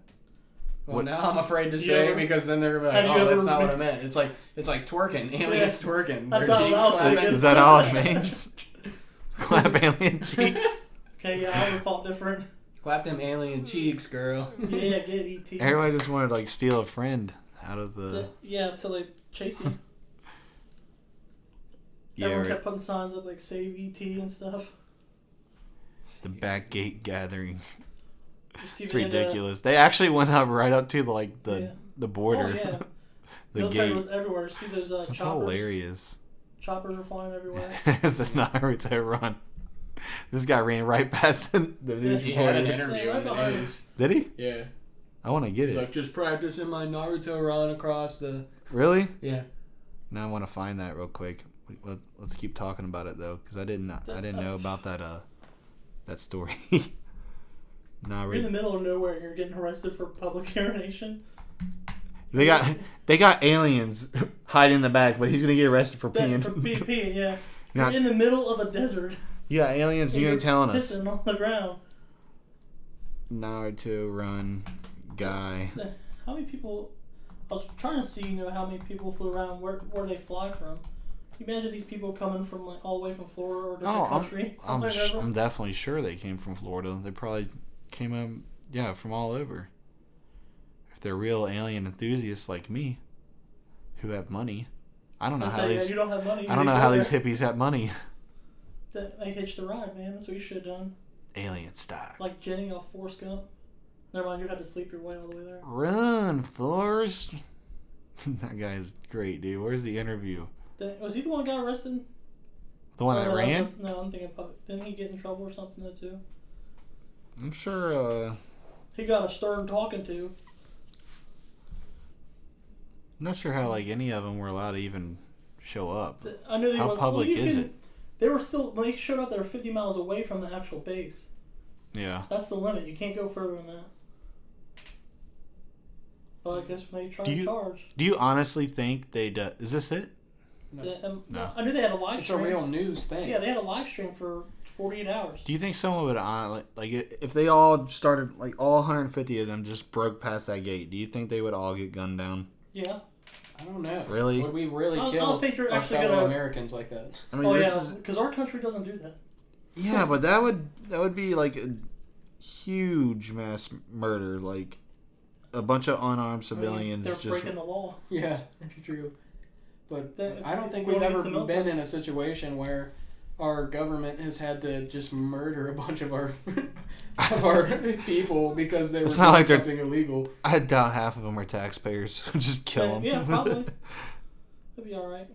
S2: Well, now I'm afraid to
S3: You
S2: say
S3: ever-
S2: because then they're gonna be
S3: have
S2: like,
S3: you
S2: "Oh, that's
S3: ever
S2: not what I
S3: been-
S2: meant." It's like twerking. Aliens twerking.
S3: That's
S2: Their
S3: how
S2: cheeks
S3: I was
S2: clapping.
S3: thinking.
S4: Is that all it means? Clap alien cheeks.
S3: Okay, yeah, I would have thought different.
S2: Clap them alien cheeks, girl.
S3: Yeah, get ET.
S4: Everybody just wanted to like steal a friend. out of the.
S3: Yeah, until they chase you.
S4: Yeah,
S3: Everyone
S4: right.
S3: kept putting signs up like "Save ET" and stuff.
S4: The back gate gathering.
S3: You see
S4: It's
S3: the end of-
S4: ridiculous. They actually went up right up to
S3: Yeah.
S4: the border.
S3: Oh yeah.
S4: The
S3: Military
S4: gate.
S3: was everywhere. See those
S4: That's
S3: choppers?
S4: hilarious.
S3: Choppers are flying everywhere.
S4: There's a Naruto run. This guy ran right past the news
S2: He had an
S4: reporter.
S2: interview
S3: right
S2: in the
S3: behind
S2: news.
S4: Did he?
S2: Yeah.
S4: I want to get
S2: He's
S4: it.
S2: like, just practicing my Naruto run across the...
S4: Really?
S2: Yeah.
S4: Now I want to find that real quick. Let's keep talking about it though, because I didn't know about that story. Nah,
S3: You're in the middle of nowhere and you're getting arrested for public urination.
S4: they got aliens hiding in the back, but he's gonna get arrested for peeing.
S3: For peeing, yeah.
S4: Not-
S3: You're in the middle of a desert.
S4: You got aliens.
S3: and
S4: You
S3: you're
S4: ain't telling us.
S3: pissing on the ground.
S4: Naruto run guy.
S3: How many people? I was trying to see, how many people flew around. Where they fly from? Can you imagine these people coming from like all the way from Florida or a different country?
S4: I'm definitely sure they came from Florida. They probably came from all over. If they're real alien enthusiasts like me, who have money, I don't know how these.
S3: You don't have money.
S4: I don't know how these hippies have money.
S3: They hitched the ride, man. That's what you should have done.
S4: Alien style.
S3: Like Jenny off Forrest Gump. Never mind, you'd have to sleep your way all the way there.
S4: Run, Forrest. That guy is great, dude. Where's the interview?
S3: Was he the one who got arrested?
S4: The one
S3: Oh,
S4: that
S3: no,
S4: ran?
S3: No, I'm thinking didn't he get in trouble or something though too?
S4: I'm sure.
S3: He got a stern talking to.
S4: I'm not sure how any of them were allowed to even show up.
S3: I knew they
S4: How
S3: were.
S4: public is it?
S3: They were still. When they showed up, they were 50 miles away from the actual base.
S4: Yeah.
S3: That's the limit. You can't go further than that. Well, I guess when they try to charge.
S4: Do you honestly think they'd? Is this it?
S3: No. I knew they had a live
S2: It's
S3: stream.
S2: a real news thing.
S3: Yeah, they had a live stream for 48 hours.
S4: Do you think someone would if they all started all 150 of them just broke past that gate? Do you think they would all get gunned down?
S3: Yeah.
S2: I don't know.
S4: Really?
S2: Would we really
S3: I
S2: kill
S3: don't think you're
S2: our
S3: actually
S2: fellow
S3: gonna-
S2: Americans like that?
S4: I mean,
S3: because our country doesn't do that.
S4: Yeah, but that would be like a huge mass murder, like a bunch of unarmed civilians
S3: They're
S4: just.
S3: breaking the law.
S2: Yeah, that's true. But
S3: It's-
S2: I don't think
S3: it's
S2: we've
S3: going
S2: ever
S3: against the military.
S2: been in a situation where our government has had to just murder a bunch of our people because they were
S4: It's
S2: doing
S4: not like they're-
S2: something illegal.
S4: I doubt half of them are taxpayers. Just kill them.
S3: Yeah, probably. That'd be all right.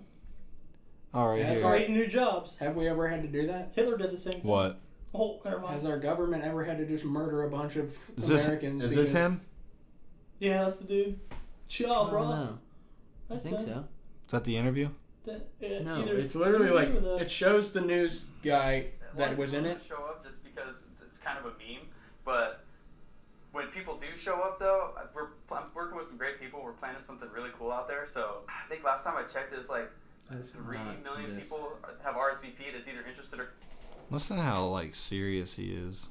S4: All right,
S2: Yeah,
S4: here.
S3: Creating new jobs.
S2: Have we ever had to do that?
S3: Hitler did the same thing.
S4: What
S3: Oh, never mind.
S2: Has our government ever had to just murder a bunch of
S4: is this?
S2: Americans?
S4: Is this
S2: because-
S4: him?
S3: Yeah, that's the dude. Chill, bro. That's him.
S4: Is that the interview?
S2: No,
S3: Either
S2: it's literally like
S3: or the-
S2: it shows the news guy that
S5: One
S2: was in
S5: people
S2: it.
S5: Show up just because it's kind of a meme, but when people do show up, though, I'm working with some great people. We're planning something really cool out there. So I think last time I checked, it's like 3 million people have RSVP'd as either interested or.
S4: Listen to how serious he is.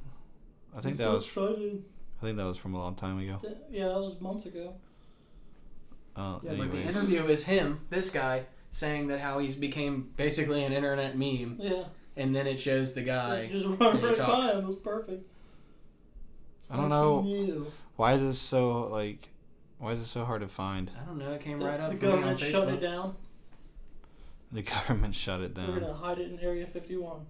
S4: I think
S3: He's
S4: that
S3: so
S4: was.
S3: excited.
S4: I think that was from a long time ago.
S3: Yeah, that was months ago.
S2: Yeah, like the
S4: Anyways.
S2: interview is him, this guy, saying that how he's became basically an internet meme,
S3: Yeah.
S2: and then it shows the guy.
S3: Just run
S2: and he
S3: right by
S2: talks.
S3: him. It was perfect. It's
S4: I don't
S3: like
S4: know.
S3: he knew.
S4: Why is this so Why is it so hard to find?
S2: I don't know. It came
S3: The,
S2: right up
S3: the
S2: for me on
S3: government shut it
S2: Facebook.
S3: down.
S4: The government shut it
S3: We're
S4: down.
S3: gonna hide it in Area 51.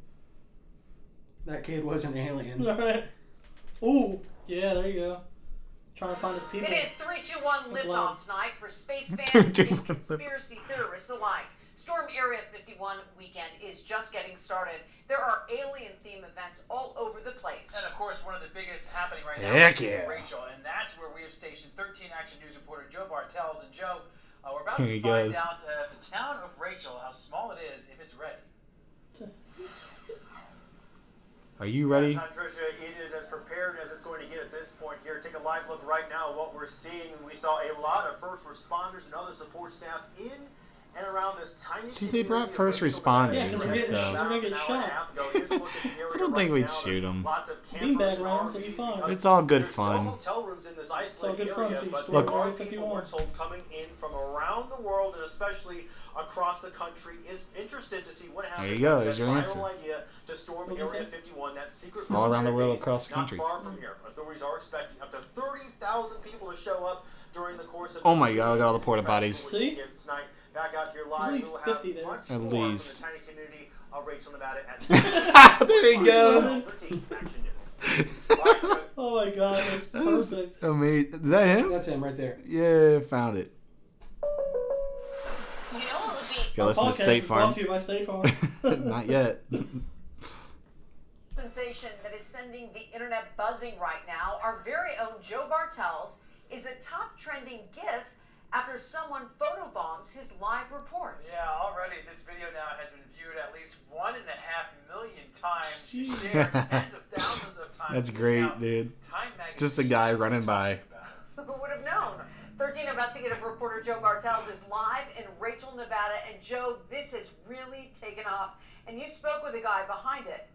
S2: That kid was an alien.
S3: All right. Ooh, yeah, there you go. Trying to find his people.
S6: It is 321
S3: That's
S6: liftoff
S3: loud.
S6: tonight for space fans
S4: 321
S6: and conspiracy theorists alike. Storm Area 51 weekend is just getting started. There are alien theme events all over the place.
S7: And of course, one of the biggest happening right now
S4: Heck
S7: is
S4: yeah.
S7: Rachel, and that's where we have stationed 13 Action News reporter Joe Bartels. And Joe, we're about
S4: Here
S7: to
S4: he
S7: find
S4: goes.
S7: out if the town of Rachel, how small it is, if it's ready.
S4: Are you ready?
S8: Trisha, it is as prepared as it's going to get at this point here. Take a live look right now at what we're seeing. We saw a lot of first responders and other support staff in and around this tiny
S4: See, they
S8: community
S4: brought
S8: of
S4: first
S8: Rachel
S4: responders
S3: Yeah, 'cause they're getting
S4: and
S3: shot.
S4: stuff.
S3: They're gonna get
S8: About an hour
S3: shot.
S8: and a half ago. Here's a look at the area
S4: I don't think
S8: right
S4: we'd
S8: now.
S4: shoot
S8: There's
S4: 'em.
S8: Lots of
S3: Beanbag
S8: campers and
S3: rounds would be
S8: RVs
S3: fun.
S8: because
S4: It's all good
S8: there's
S4: fun.
S8: No hotel rooms in this
S3: all
S8: isolated
S3: good fun,
S8: area,
S3: so you
S8: but
S3: storm
S8: there
S3: Area
S8: are people
S3: 51.
S8: we're told coming in from around the world and especially across the country is interested to see what happens.
S4: There you go,
S8: after
S4: there's
S8: that
S4: your
S8: viral
S4: answer.
S8: idea to storm
S3: What was
S8: Area
S3: that?
S8: 51, that secret
S4: All around the
S8: military
S4: world,
S8: base
S4: across the
S8: not
S4: country.
S8: far from here. Authorities are expecting up to 30,000 people to show up during the course of
S4: Oh my God, look at all the porta potties.
S3: See?
S8: Tonight, back out here live,
S3: At
S8: we
S3: least
S8: will have
S3: 50 there.
S8: much
S4: At
S8: more
S4: least.
S8: from the tiny community of Rachel, Nevada at
S4: There he goes.
S8: 13 Action News. All right, Joe.
S3: Oh my god, that's perfect.
S4: Amazing. Is that him?
S2: That's him right there.
S4: Yeah, found it.
S6: You know what would be
S4: Go listen to
S3: Podcast
S4: State
S3: is
S4: Farm.
S3: brought to you by State Farm.
S4: Not yet.
S6: sensation that is sending the internet buzzing right now? Our very own Joe Bartels is a top trending GIF after someone photobombs his live report.
S7: Yeah, already this video now has been viewed at least 1.5 million times, shared tens of thousands of times.
S4: That's great,
S7: Now,
S4: dude.
S7: Time Magazine
S4: Just a guy
S7: is
S4: running by.
S7: talking about it.
S6: Who would have known? 13 investigative reporter Joe Bartels is live in Rachel, Nevada. And Joe, this has really taken off. And you spoke with the guy behind it.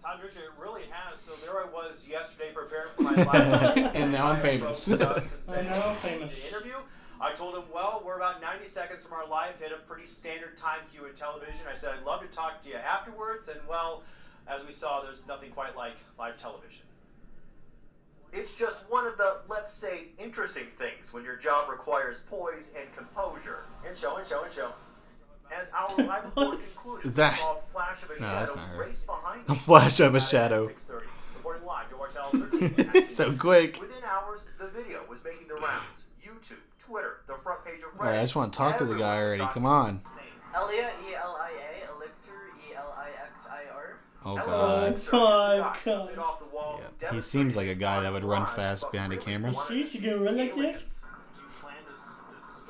S8: Tandrisha, it really has. So there I was yesterday preparing for my live
S2: And now I'm famous.
S3: I know, I'm famous.
S8: The interview. I told him, well, we're about 90 seconds from our live hit, a pretty standard time cue in television. I said, I'd love to talk to you afterwards. And, well, as we saw, there's nothing quite like live television. It's just one of the, let's say, interesting things when your job requires poise and composure. And show. As our live report concluded,
S4: Is that-
S8: we saw a flash of a
S4: No, that's
S8: shadow
S4: not her.
S8: race behind
S4: A
S8: me.
S4: flash of a
S8: At
S4: shadow.
S8: 6:30. Reporting live, Joe Bartels, 13.
S4: So quick.
S8: Within hours, the video was making the rounds. YouTube, Twitter, the front page of Reddit.
S4: Alright, I just want to talk to the guy
S8: Everyone was
S4: already.
S8: talking
S4: Come on.
S8: about his name.
S9: Elia, E-L-I-A, Elixir, E-L-I-X-I-R.
S4: Oh
S8: Hello,
S4: god.
S8: Elixir,
S3: God,
S8: the guy who
S3: God.
S8: bit off the wall,
S4: Yeah, he seems like a guy that would run
S8: demonstrated
S4: fast behind a
S8: but
S4: camera.
S8: really wanted
S3: She
S8: to
S3: should
S8: see
S3: go run like
S8: aliens.
S3: this.
S8: Do you plan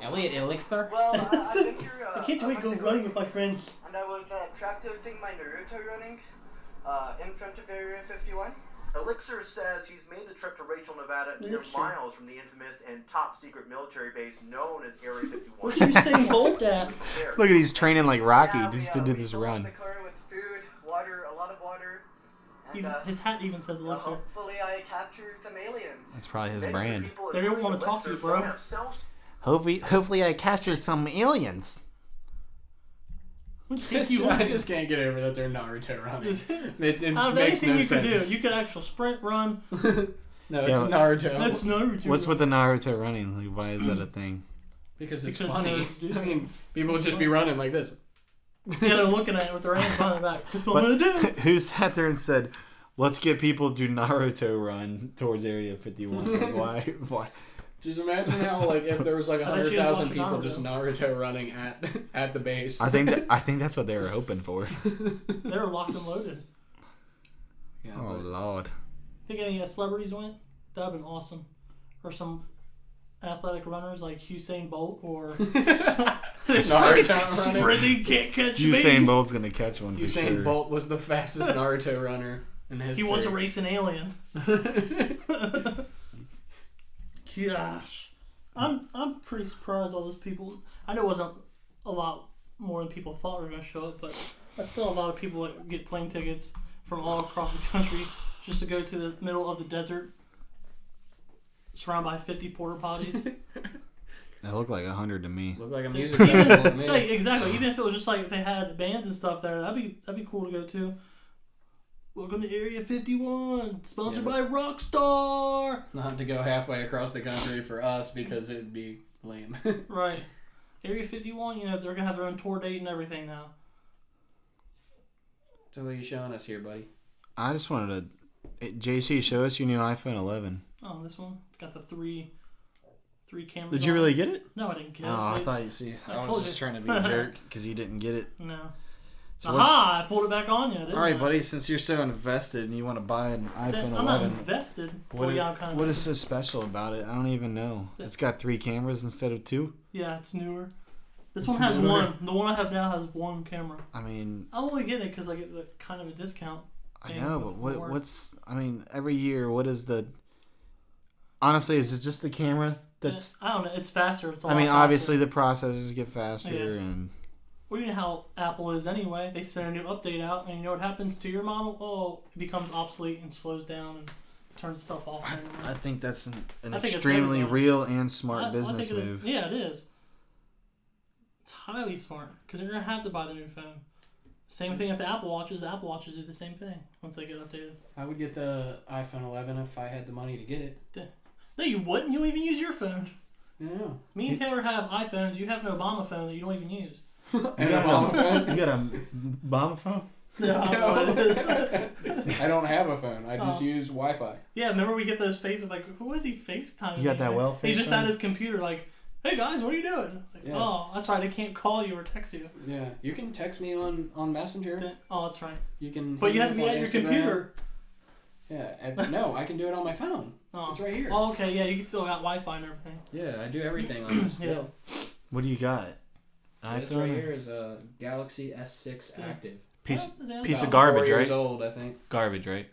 S8: to
S2: Elliot Elixir?
S9: Well, I've been here
S3: I can't wait to go running with my friends.
S9: and I was practicing my Naruto running in front of Area 51.
S8: Elixir says he's made the trip to Rachel, Nevada, mere
S3: Elixir.
S8: miles from the infamous and top secret military base known as Area 51.
S3: Where's Usain Bolt at?
S4: Look at he's training like Rocky
S9: Yeah,
S4: just
S9: we,
S4: to do
S9: we
S4: this
S9: filled up
S4: run.
S9: the car with food, water, a lot of water, and
S3: Even, his hat even says Elixir.
S9: hopefully I capture some aliens.
S4: That's probably his
S8: Many of the
S4: brand.
S8: people
S3: They don't
S8: including
S3: wanna talk to you,
S8: Elixir,
S3: bro.
S8: don't have cell
S4: Hopefully I capture some aliens.
S3: Who do you think you
S2: I
S3: are?
S2: just can't get over that they're Naruto running. It
S3: Out of
S2: makes
S3: anything
S2: no
S3: you
S2: sense.
S3: could do, you could actually sprint, run.
S2: No, it's
S4: Yeah,
S2: Naruto.
S3: That's Naruto.
S4: What's with the Naruto running? Like, why is that a thing?
S2: Because it's
S3: Because
S2: funny.
S3: nerds do
S2: I
S3: that.
S2: mean, people would just be running like this.
S3: Yeah, they're looking at it with their hands behind their back. That's what I'm gonna do.
S4: Who sat there and said, "Let's get people to Naruto run towards Area 51"? Like, why?
S2: Just imagine how, like, if there was like
S3: I bet she was
S2: 100,000
S3: watching
S2: people
S3: Naruto.
S2: just Naruto running at the base.
S4: I think that's what they were hoping for.
S3: They were locked and loaded.
S2: Yeah,
S4: Oh
S2: but
S4: lord.
S3: Think any celebrities went? That'd been awesome. Or some athletic runners like Usain Bolt or
S2: Naruto running.
S3: Sprinting can't catch me.
S4: Usain Bolt's gonna catch one for
S2: Usain
S4: sure.
S2: Bolt was the fastest Naruto runner in history.
S3: He wants to race an alien. Gosh, I'm pretty surprised all those people. I know it wasn't a lot more than people thought were going to show up, but that's still a lot of people that get plane tickets from all across the country just to go to the middle of the desert, surrounded by 50 porta potties.
S4: That looked like 100 to me.
S2: Looked like a music festival to me.
S3: Say exactly. Even if it was just like if they had bands and stuff there, that'd be cool to go to. Welcome to Area 51, sponsored by Rockstar.
S2: Not to go halfway across the country for us because it'd be lame.
S3: Right. Area 51, you know, they're going to have their own tour date and everything now.
S2: So what are you showing us here, buddy?
S4: I just wanted to. JC, show us your new iPhone 11.
S3: Oh, this one? It's got the three cameras.
S4: Did you
S3: on
S4: really
S3: it.
S4: get it?
S3: No, I didn't get it.
S4: Oh, I
S3: They-
S4: thought you see.
S3: I
S4: I was
S3: told
S4: just
S3: you.
S4: trying to be a jerk because you didn't get it.
S3: No.
S4: So what's-
S3: Aha! I pulled it back on you. Didn't
S4: all right,
S3: I?
S4: buddy. Since you're so invested and you want to buy an iPhone
S3: I'm not
S4: 11,
S3: invested.
S4: what
S3: Well,
S4: is,
S3: yeah, I'm kind of
S4: what is so special about it? I don't even know. It's got 3 cameras instead of 2.
S3: Yeah, it's newer. This
S2: It's
S3: one has
S2: newer.
S3: one. The one I have now has one camera.
S4: I mean,
S3: I'm only getting it because I get the kind of a discount.
S4: I
S3: And
S4: know,
S3: with
S4: but
S3: more.
S4: what's? I mean, every year, what is the? Honestly, is it just the camera that's?
S3: I don't know. It's faster. It's a
S4: I
S3: lot
S4: mean,
S3: faster.
S4: obviously the processors get faster,
S3: Yeah.
S4: and
S3: Well, you know how Apple is anyway. They send a new update out, and you know what happens to your model? Oh, it becomes obsolete and slows down and turns stuff off. and everything.
S4: I think that's an
S3: I think it's
S4: extremely
S3: everybody.
S4: real and smart
S3: I
S4: business
S3: think it is.
S4: move.
S3: Yeah, it is. It's highly smart because you're gonna have to buy the new phone. Same thing with the Apple Watches. The Apple Watches do the same thing once they get updated.
S2: I would get the iPhone 11 if I had the money to get it.
S3: No, you wouldn't. You don't even use your phone.
S2: Yeah.
S3: Me and Taylor have iPhones. You have an Obama phone that you don't even use.
S4: You got a bomb phone?
S3: No, I don't know what it is.
S2: I don't have a phone. I just use Wi-Fi.
S3: Yeah, remember we get those faces like, who is he FaceTiming?
S4: You got that well
S3: He just
S4: FaceTime?
S3: had his computer like, hey guys, what are you doing? Like,
S2: Yeah.
S3: Oh, that's right. They can't call you or text you.
S2: Yeah, you can text me on Messenger.
S3: Oh, that's right.
S2: You can.
S3: But you have to be
S2: on
S3: at your
S2: Instagram.
S3: computer.
S2: Yeah, no, I can do it on my phone.
S3: Oh.
S2: It's right here.
S3: Oh, okay. Yeah, you can still got Wi-Fi and everything.
S2: Yeah, I do everything on this still.
S4: What do you got?
S2: This
S4: iPhone?
S2: right here is a Galaxy S6
S3: Yeah.
S2: Active.
S4: Piece
S3: About
S4: of
S2: About
S4: garbage,
S2: 4 years
S4: right?
S2: old, I think.
S4: Garbage, right?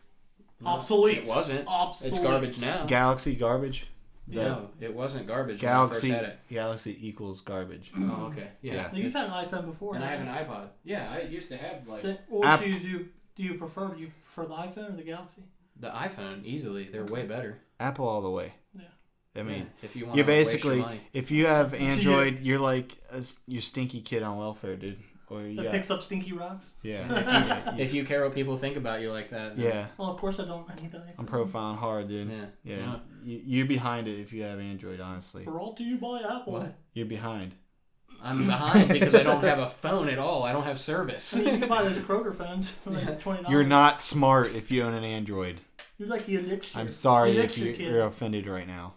S2: No,
S3: Obsolete.
S2: It wasn't.
S3: Obsolete.
S2: It's garbage now.
S4: Galaxy garbage?
S2: No, it wasn't garbage
S4: Galaxy
S2: when I first had it.
S4: Galaxy equals garbage.
S2: Oh, okay. Yeah.
S4: Yeah.
S3: Now, you've
S2: it's-
S3: had an iPhone before.
S2: And I have
S3: right?
S2: an iPod. Yeah, I used to have like
S3: What do you prefer? Do you prefer the iPhone or the Galaxy?
S2: the iPhone easily. They're way better.
S4: Apple all the way.
S3: Yeah.
S4: I mean,
S2: Yeah, if you want
S4: you're
S2: to waste your
S4: basically,
S2: money.
S4: if you have Android, you're like you stinky kid on welfare, dude. Or
S3: That picks up stinky rocks.
S4: yeah,
S2: If you care what people think about you like that. then-
S4: yeah.
S3: Well, of course I don't. I need that.
S4: I'm profiling hard, dude.
S2: Yeah.
S4: Yeah, you're behind it if you have Android. Honestly,
S3: Brought to you by Apple.
S2: What?
S4: you're behind.
S2: I'm behind because I don't have a phone at all. I don't have service.
S3: I mean, you can buy those Kroger phones for like $20.
S4: You're not smart if you own an Android.
S3: You're like the elixir.
S4: I'm sorry if
S3: Elixir kid.
S4: you're offended right now.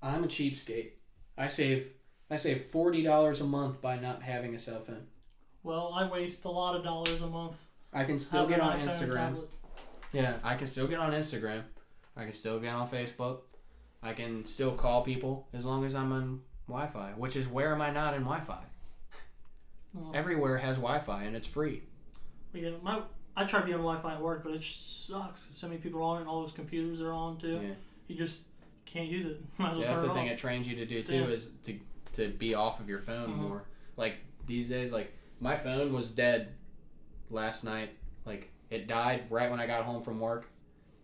S2: I'm a cheapskate. I save $40 a month by not having a cell phone.
S3: Well, I waste a lot of dollars a month.
S2: I can still
S3: having
S2: get on
S3: an iPhone
S2: Instagram.
S3: tablet.
S2: Yeah, I can still get on Instagram. I can still get on Facebook. I can still call people as long as I'm on Wi-Fi. Which is, where am I not in Wi-Fi?
S3: Well,
S2: Everywhere has Wi-Fi and it's free.
S3: yeah, I try to be on Wi-Fi at work, but it just sucks. So many people are on it, and all those computers are on too.
S2: Yeah.
S3: You just can't use it. Might as well
S2: Yeah, that's
S3: turn
S2: the
S3: it
S2: thing
S3: off.
S2: it trains you to do too,
S3: Yeah.
S2: is to be off of your phone
S3: Mhm.
S2: more. Like these days, like my phone was dead last night. Like it died right when I got home from work,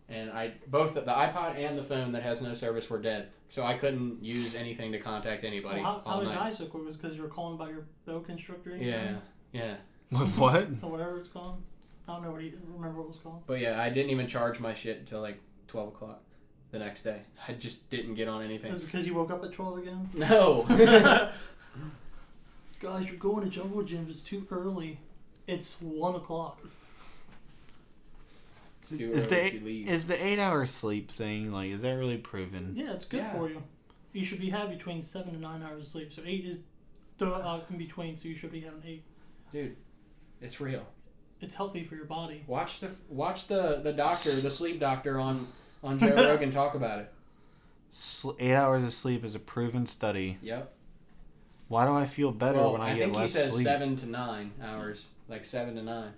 S2: and both the iPod and the phone that has no service were dead. So I couldn't use anything to contact anybody
S3: Well, how
S2: all
S3: did it
S2: night.
S3: die so quick? Was because you were calling about your boa constrictor?
S2: Yeah, yeah.
S4: What?
S3: Or whatever it's called. I don't know remember what it was called.
S2: But yeah, I didn't even charge my shit until like 12 o'clock the next day. I just didn't get on
S3: Is
S2: anything.
S3: it because you woke up at 12 again?
S2: No.
S3: Guys, you're going to jungle gyms. It's too early. It's 1 o'clock.
S2: It's too
S4: Is
S2: early to leave.
S4: the 8-hour sleep thing is that really proven?
S3: Yeah, it's good
S2: Yeah.
S3: for you. You should have between 7 to 9 hours of sleep. So 8 is in between, so you should be having 8.
S2: Dude, it's real.
S3: It's healthy for your body.
S2: Watch the doctor, the sleep doctor on Joe Rogan talk about it.
S4: 8 hours of sleep is a proven study.
S2: Yep.
S4: Why do I feel better
S2: Well,
S4: when I
S2: I
S4: get
S2: think he
S4: less
S2: says
S4: sleep?
S2: 7 to 9 hours, like 7 to 9.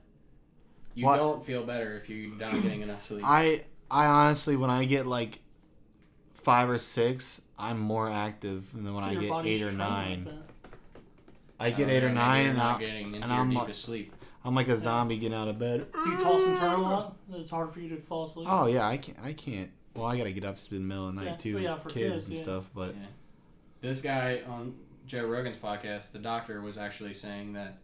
S2: You
S4: What?
S2: don't feel better if you're not getting enough sleep.
S4: I honestly, when I get like 5 or 6, I'm more active than when I
S3: Your
S4: get
S3: body's
S4: 8 or
S3: trained
S4: 9.
S3: like that.
S4: I get
S2: don't
S4: 8 or
S2: know,
S4: 9
S2: maybe
S4: and
S2: you're not getting into
S4: and
S2: your
S4: I'm
S2: deepest sleep.
S4: I'm like a zombie getting out of bed.
S3: Do you toss and turn a lot? It's hard for you to fall asleep.
S4: Oh yeah, I can't. Well, I gotta get up in the middle of the night
S3: Yeah,
S4: too,
S3: well, yeah, for kids,
S4: and
S3: yeah.
S4: stuff. But
S2: Yeah. This guy on Joe Rogan's podcast, the doctor was actually saying that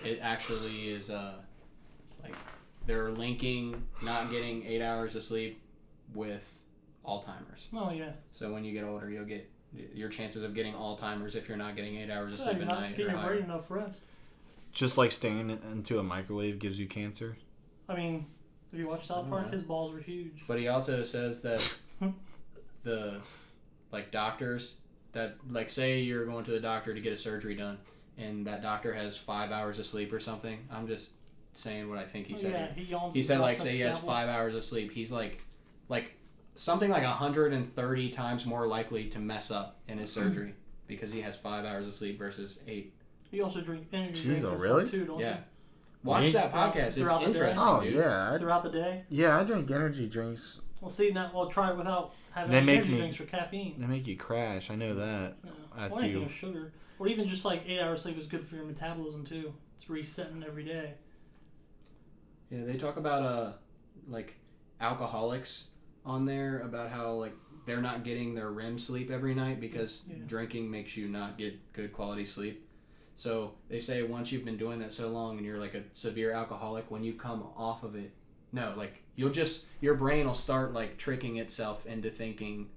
S2: it actually is like they're linking not getting 8 hours of sleep with Alzheimer's.
S3: Oh yeah.
S2: So when you get older, you'll get your chances of getting Alzheimer's if you're not getting 8 hours of
S3: Yeah,
S2: sleep
S3: you're
S2: at
S3: not
S2: night
S3: getting
S2: are
S3: your
S2: higher.
S3: brain enough rest.
S4: just like staring into a microwave gives you cancer.
S3: I mean, if you watch South Park,
S2: Yeah.
S3: his balls were huge.
S2: But he also says that the doctors that say you're going to the doctor to get a surgery done, and that doctor has 5 hours of sleep or something. I'm just saying what I think he said.
S3: Yeah, he yawns.
S2: He
S3: and
S2: said
S3: drops
S2: say
S3: that
S2: he has
S3: scalpel.
S2: 5 hours of sleep. He's like something like 130 times more likely to mess up in his surgery because he has 5 hours of sleep versus 8.
S3: You also drink energy
S4: Jeez,
S3: drinks
S4: oh,
S3: and
S4: really?
S3: stuff too, don't
S2: Yeah.
S3: you?
S2: Watch
S4: Me?
S2: that podcast. It's
S3: Throughout the day?
S2: interesting,
S4: Oh
S2: dude.
S4: yeah,
S3: Throughout the day.
S4: I drink energy drinks.
S3: Well, see, now we'll try it without having
S4: They
S3: any
S4: make
S3: energy
S4: me-
S3: drinks or caffeine.
S4: They make you crash. I know that.
S3: Or anything with sugar. Or even just 8 hours sleep is good for your metabolism too. It's resetting every day.
S2: Yeah, they talk about alcoholics on there about how they're not getting their REM sleep every night because
S3: Yeah.
S2: drinking makes you not get good quality sleep. So they say once you've been doing that so long and you're like a severe alcoholic, when you come off of it, your brain will start tricking itself into thinking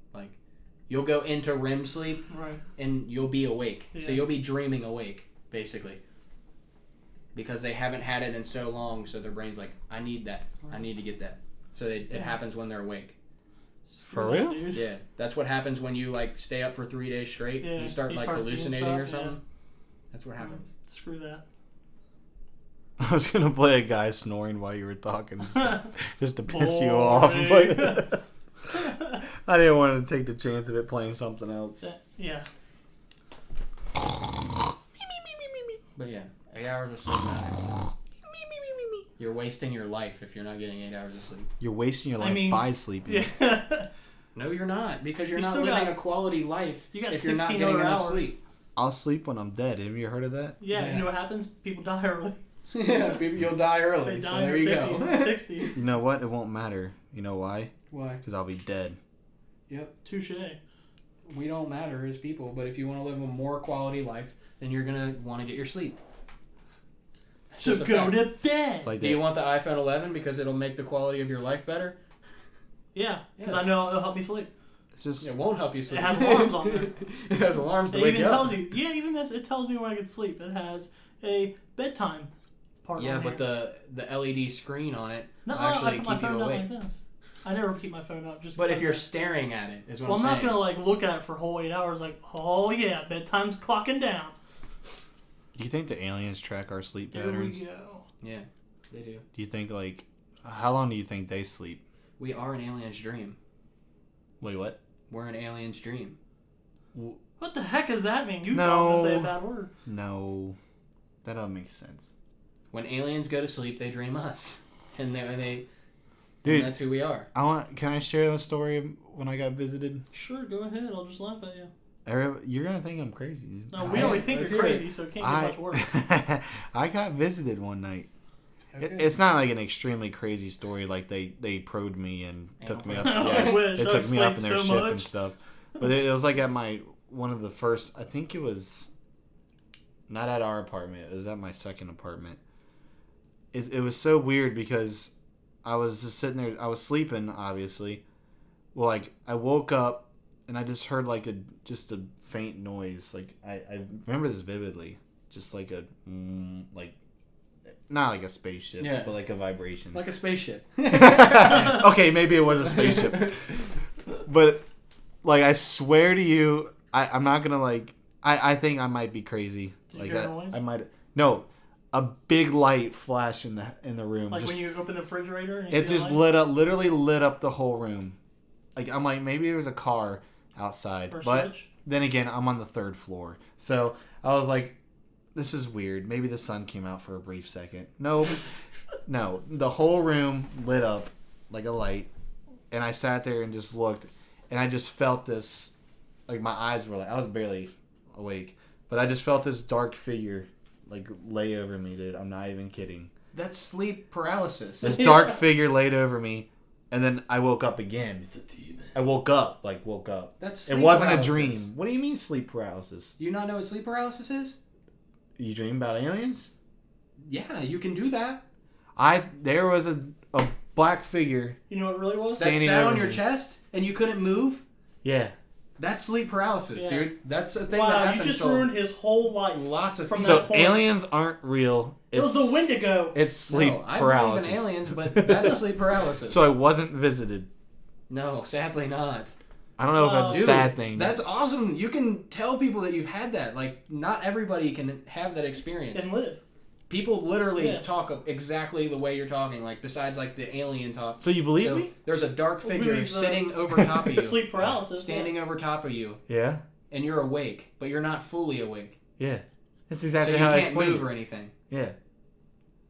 S2: You'll go into REM sleep,
S3: Right.
S2: and you'll be awake. So
S3: Yeah.
S2: you'll be dreaming awake, basically. Because they haven't had it in so long, so their brain's like, I need that. I need to get that. So it happens when they're awake.
S4: For real?
S3: Dude.
S2: Yeah, that's what happens when you like stay up for 3 days straight.
S3: Yeah,
S2: You start
S3: you
S2: like
S3: start seeing
S2: hallucinating or
S3: stuff,
S2: something. That's what happens.
S3: Screw that.
S4: I was gonna play a guy snoring while you were talking, just to piss you off, but I didn't want to take the chance of it playing something else.
S3: Yeah.
S2: But yeah, 8 hours of sleep matters. You're wasting your life if you're not getting 8 hours of sleep.
S4: You're wasting your life by sleeping.
S3: Yeah.
S2: No, you're not, because you're
S3: You
S2: not
S3: still
S2: living
S3: got-
S2: a quality life
S3: you got
S2: if you're not
S3: 16
S2: getting
S3: other
S2: enough
S3: hours.
S2: sleep.
S4: I'll sleep when I'm dead. Have you heard of that?
S3: Yeah, you know what happens? People die early.
S2: Yeah, people, you'll die early.
S3: They
S2: So
S3: die in
S2: there
S3: their
S2: you
S3: 50s
S2: go.
S3: and 60s.
S4: You know what? It won't matter. You know why?
S2: Why?
S4: Because I'll be dead.
S2: Yep.
S3: Touche.
S2: We don't matter as people, but if you want to live a more quality life, then you're gonna want to get your sleep. It's
S3: So
S2: just a
S3: go
S2: fact.
S3: to bed.
S4: It's like
S2: Do you want the iPhone 11 because it'll make the quality of your life better?
S3: Yeah, because
S2: Yes.
S3: I know it'll help me sleep.
S4: It's just
S2: It won't help you sleep.
S3: It has alarms on there.
S2: It has alarms to
S3: It
S2: wake
S3: even
S2: you up.
S3: tells you. Yeah, even this. It tells me when I can sleep. It has a bedtime part.
S2: Yeah,
S3: on
S2: but
S3: here.
S2: the LED screen on it
S3: No,
S2: will
S3: I
S2: actually
S3: put my
S2: keep you
S3: phone down
S2: awake.
S3: like this. I never keep my phone up. Just
S2: But if
S3: because
S2: you're
S3: of-
S2: staring at it, is what
S3: well, I'm
S2: I'm
S3: not
S2: saying.
S3: gonna like look at it for a whole 8 hours. Like, oh yeah, bedtime's clocking down.
S4: Do you think the aliens track our sleep
S3: Here
S4: patterns?
S3: we go.
S2: Yeah, they do.
S4: Do you think how long do you think they sleep?
S2: We are an alien's dream.
S4: Wait, what?
S2: We're an alien's dream.
S3: What the heck does that mean? You
S4: No.
S3: caused to say a bad word.
S4: No, that don't make sense.
S2: When aliens go to sleep, they dream us, and they
S4: Dude,
S2: and that's who we are.
S4: Can I share the story of when I got visited?
S3: Sure, go ahead. I'll just laugh at you.
S4: You're gonna think I'm crazy. Dude.
S3: No, we always think
S2: let's
S3: you're
S2: hear it.
S3: crazy, so it can't get much worse.
S4: I got visited one night.
S2: Okay.
S4: It's not like an extremely crazy story. Like they probed me and took me up.
S3: I
S4: Yeah,
S3: wish.
S4: they
S3: That
S4: took me up in
S3: explains
S4: their
S3: so
S4: ship
S3: much.
S4: and stuff. But it was like at one of the first. I think it was not at our apartment. It was at my second apartment. It was so weird because I was just sitting there. I was sleeping, obviously. Well, like I woke up and I just heard like just a faint noise. Like I remember this vividly. Just like a like. Not like a spaceship,
S2: Yeah.
S4: but like a vibration.
S2: Like a spaceship.
S4: Okay, maybe it was a spaceship. But, like, I swear to you, I'm not going to, like... I think I might be crazy.
S3: Did
S4: Like
S3: you hear a noise?
S4: I might... No. A big light flashed in the room.
S3: Like
S4: just,
S3: when you open the refrigerator and you
S4: it
S3: see
S4: just
S3: a light?
S4: literally lit up the whole room. Like, I'm like, maybe it was a car outside.
S3: Or
S4: But
S3: switch?
S4: then again, I'm on the 3rd floor. So, I was like... This is weird. Maybe the sun came out for a brief second. Nope. No. The whole room lit up like a light. And I sat there and just looked. And I just felt this. Like my eyes were like. I was barely awake. But I just felt this dark figure like lay over me, dude. I'm not even kidding.
S2: That's sleep paralysis.
S4: This dark figure laid over me. And then I woke up again. It's a demon. I woke up.
S2: That's
S4: It
S2: sleep
S4: wasn't
S2: paralysis.
S4: a dream. What do you mean sleep paralysis?
S2: Do you not know what sleep paralysis is?
S4: You dream about aliens?
S2: Yeah, you can do that.
S4: There was a black figure.
S3: You know what it really was?
S2: That
S4: Standing
S2: sat
S4: over
S2: on your
S4: me.
S2: chest and you couldn't move.
S4: Yeah.
S2: That's sleep paralysis,
S3: Yeah.
S2: dude. That's a thing that
S3: Wow, you
S2: happens
S3: just
S2: to
S3: ruined his whole life.
S2: lots of
S3: From
S2: people.
S3: that
S4: So
S3: point.
S4: aliens aren't real.
S3: It was the Wendigo.
S4: It's sleep
S2: No, I
S4: paralysis.
S2: believe in aliens, but that is sleep paralysis.
S4: So I wasn't visited.
S2: No, sadly not.
S4: I don't know if that's a
S2: Dude,
S4: sad thing.
S2: That's awesome. You can tell people that you've had that. Like, not everybody can have that experience.
S3: And live.
S2: People literally
S3: Yeah.
S2: talk exactly the way you're talking. Like, besides like the alien talk.
S4: So you believe
S2: So,
S4: me?
S2: there's a dark
S3: Well,
S2: figure
S3: believe the-
S2: sitting over top of you,
S3: Sleep paralysis.
S2: standing over top of you,
S4: Yeah.
S2: and you're awake, but you're not fully awake.
S4: Yeah. That's
S2: So
S4: exactly
S2: you
S4: how I
S2: can't
S4: explained
S2: move
S4: it.
S2: or anything.
S4: Yeah.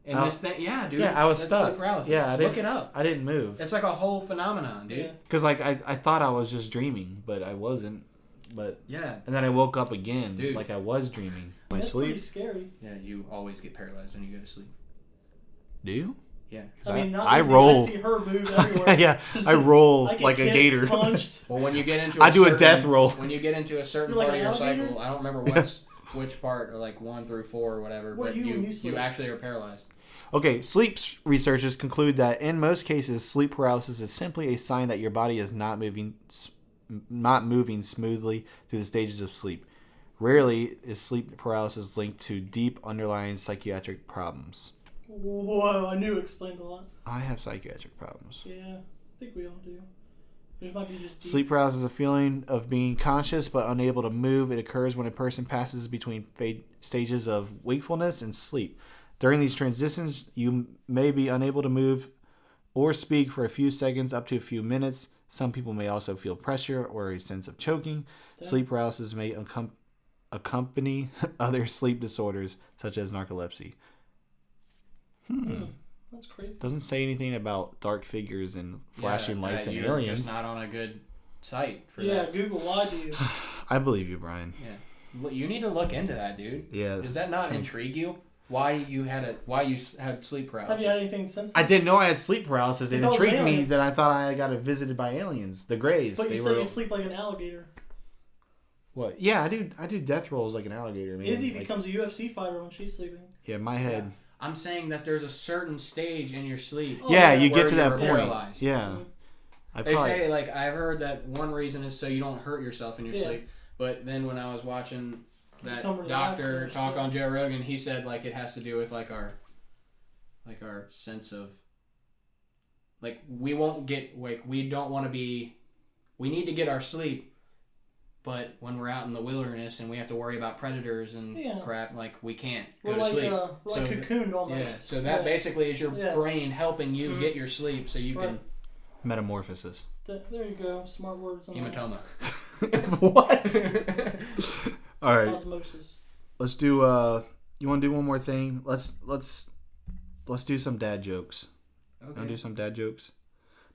S2: And
S4: Oh.
S2: this thing, yeah, dude.
S4: Yeah, I was
S2: that's
S4: stuck.
S2: Sleep paralysis.
S4: Yeah, I didn't.
S2: Look it up.
S4: I didn't move.
S2: It's like a whole phenomenon, dude.
S3: Yeah.
S4: Because like I thought I was just dreaming, but I wasn't. But
S2: Yeah.
S4: and then I woke up again,
S2: Dude.
S4: like I was dreaming. My
S3: That's
S4: sleep.
S3: pretty scary.
S2: Yeah, you always get paralyzed when you go to sleep.
S4: Do you?
S2: Yeah.
S4: 'Cause
S3: I mean, not
S4: I
S3: easy.
S4: roll.
S3: I see her move everywhere.
S4: Yeah, I roll
S3: I get
S4: like a
S3: kicked,
S4: gator.
S3: Punched.
S2: Well, when you get into
S4: I do a death roll.
S2: When you get into a certain
S3: You're like
S2: part of
S3: an
S2: your
S3: alligator?
S2: cycle, I don't remember which part, or like 1 through 4 or whatever,
S3: What
S2: but
S3: are you when you
S2: you
S3: sleep?
S2: actually are paralyzed.
S4: Okay, sleep researchers conclude that in most cases, sleep paralysis is simply a sign that your body is not moving not moving smoothly through the stages of sleep. Rarely is sleep paralysis linked to deep underlying psychiatric problems.
S3: Whoa, I knew it explained a lot.
S4: I have psychiatric problems.
S3: Yeah, I think we all do. There might be just deep.
S4: Sleep paralysis is a feeling of being conscious but unable to move. It occurs when a person passes between stages of wakefulness and sleep. During these transitions, you may be unable to move or speak for a few seconds up to a few minutes. Some people may also feel pressure or a sense of choking. Sleep paralysis may accompany other sleep disorders such as narcolepsy.
S3: That's crazy.
S4: Doesn't say anything about dark figures and flashing lights and
S2: you're
S4: aliens.
S2: just not on a good site for
S3: Yeah,
S2: that.
S3: Google lied to you.
S4: I believe you, Brian.
S2: Yeah, you need to look into that, dude.
S4: Yeah.
S2: Does that not intrigue you? Why you had sleep paralysis?
S3: Have you had anything since
S4: I
S3: then?
S4: didn't know I had sleep paralysis. It
S3: It's all
S4: intrigued me
S3: aliens.
S4: that I thought I got visited by aliens. The Greys.
S3: But
S4: They
S3: you
S4: were
S3: said you sleep like an alligator.
S4: what? Yeah, I do death rolls like an alligator. Man.
S3: Izzy
S4: Like,
S3: becomes a UFC fighter when she's sleeping.
S4: yeah, my head.
S2: I'm saying that there's a certain stage in your sleep.
S3: Oh,
S4: Yeah,
S3: yeah,
S4: you
S2: where
S4: get to that
S2: you're
S4: point.
S2: paralyzed.
S4: Yeah. I
S2: They
S4: probably,
S2: say, like, I've heard that one reason is so you don't hurt yourself in your
S3: Yeah.
S2: sleep. But then when I was watching that
S3: Become relaxed
S2: doctor
S3: and
S2: talk
S3: stuff.
S2: on Joe Rogan, he said, like, it has to do with, like, our sense of, like, we won't get, like, we don't want to be, we need to get our sleep, but when we're out in the wilderness and we have to worry about predators and
S3: Yeah.
S2: crap, like, we can't go
S3: We're
S2: to
S3: like,
S2: sleep.
S3: we're like
S2: So
S3: cocooned almost.
S2: Yeah, so that
S3: Yeah.
S2: basically is your
S3: Yeah.
S2: brain helping you
S3: Mhm.
S2: get your sleep so you
S3: Right.
S4: metamorphosis.
S3: There you go. Smart words.
S2: can hematoma.
S4: What? All right.
S3: Osmosis.
S4: Let's do. You want to do one more thing? Let's do some dad jokes.
S2: Okay.
S4: Want to do some dad jokes?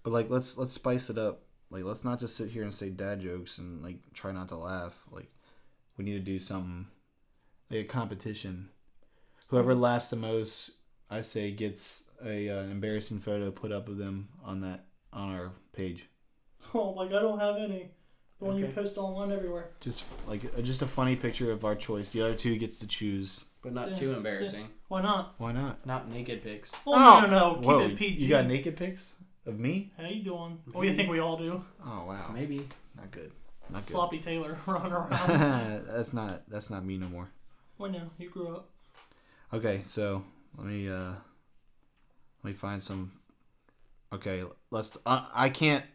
S4: But like, let's spice it up. Like, let's not just sit here and say dad jokes and like try not to laugh. Like, we need to do something. Like a competition. Whoever laughs the most, I say, gets an embarrassing photo put up of them on our page.
S3: Oh, like I don't have any. The one you
S2: Okay.
S3: post online everywhere.
S4: Just a funny picture of our choice. The other two gets to choose.
S2: But not
S3: Yeah.
S2: too embarrassing.
S3: Why not?
S4: Why not?
S2: Not naked pics.
S3: Oh, no. Keep
S4: Whoa,
S3: it PG.
S4: you got naked pics of me?
S3: How you doing? Oh, you think we all do?
S4: Oh wow,
S2: Maybe.
S4: not good. Not good.
S3: Sloppy Taylor running around.
S4: that's not me no more.
S3: Wait, no. You grew up.
S4: Okay, so let me find some. Okay, let's. I can't.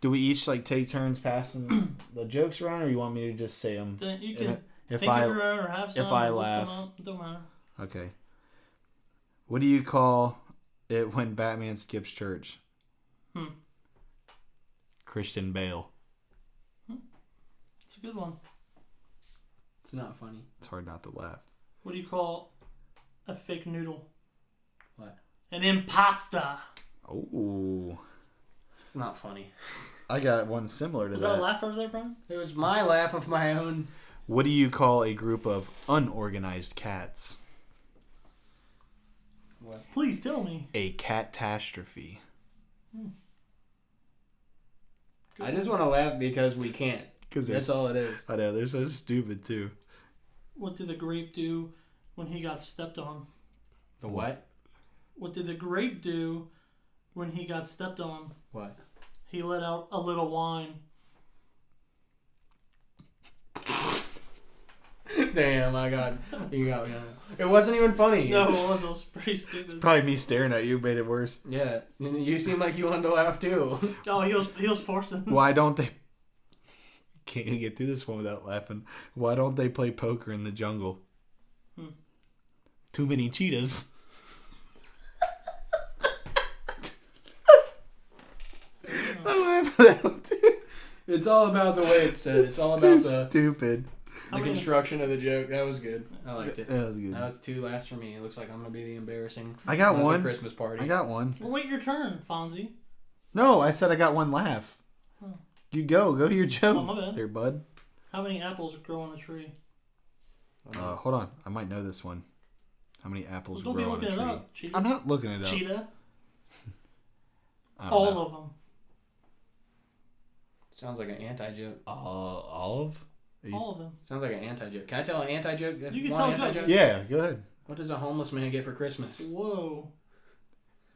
S4: Do we each like take turns passing the jokes around, or you want me to just say them?
S3: Then you can
S4: If
S3: think
S4: I
S3: of your own or have some.
S4: if I
S3: or look some
S4: laugh.
S3: up. It don't matter.
S4: okay, what do you call it when Batman skips church? Christian Bale.
S3: It's a good one.
S2: It's not funny.
S4: It's hard not to laugh.
S3: What do you call a fake noodle?
S2: What?
S3: An impasta.
S4: Oh,
S2: It's not funny.
S4: I got one similar to
S3: Was that a laugh over there, Brian?
S2: It was my laugh of my own.
S4: What do you call a group of unorganized cats?
S2: What?
S3: Please tell me.
S4: A catastrophe.
S2: I just want to laugh because we can't.
S4: Because
S2: That's all it is.
S4: I know, they're so stupid too.
S3: What did the grape do when he got stepped on?
S2: The what?
S3: What did the grape do when he got stepped on?
S2: What?
S3: He let out a little wine.
S2: Damn, you got me. It wasn't even funny.
S3: No, it was pretty stupid.
S4: Probably me staring at you made it worse.
S2: Yeah, you seem like you wanted to laugh too.
S3: Oh, he was forcing.
S4: Why don't they... Can't get through this one without laughing. Why don't they play poker in the jungle? Too many cheetahs. I laugh at that one too.
S2: It's all about the way it's said. It's all
S4: so
S2: about the
S4: stupid.
S2: construction of the joke. That was good. I liked it.
S4: That was good.
S2: That was 2 laughs for me. It looks like I'm gonna be the embarrassing.
S4: I got
S2: at
S4: one.
S2: The Christmas party.
S4: I got one.
S3: Well, wait your turn, Fonzie.
S4: No, I said I got one laugh.
S3: Oh.
S4: You go to your joke
S3: Oh, my bad.
S4: there, bud.
S3: How many apples grow on a tree?
S4: Hold on, I might know this one. How many apples
S3: Well, don't
S4: grow
S3: be
S4: on a
S3: looking it
S4: tree?
S3: up. Cheetah.
S4: I'm not looking it up.
S3: Cheetah.
S4: I don't
S3: All
S4: know.
S3: of them.
S2: Sounds like an anti-joke.
S4: Olive?
S3: All of them.
S2: Sounds like an anti-joke. Can I tell an anti-joke?
S3: You can
S2: Want
S3: tell a
S2: an
S3: joke.
S2: anti-joke?
S4: Yeah, go ahead.
S2: What does a homeless man get for Christmas?
S3: Whoa.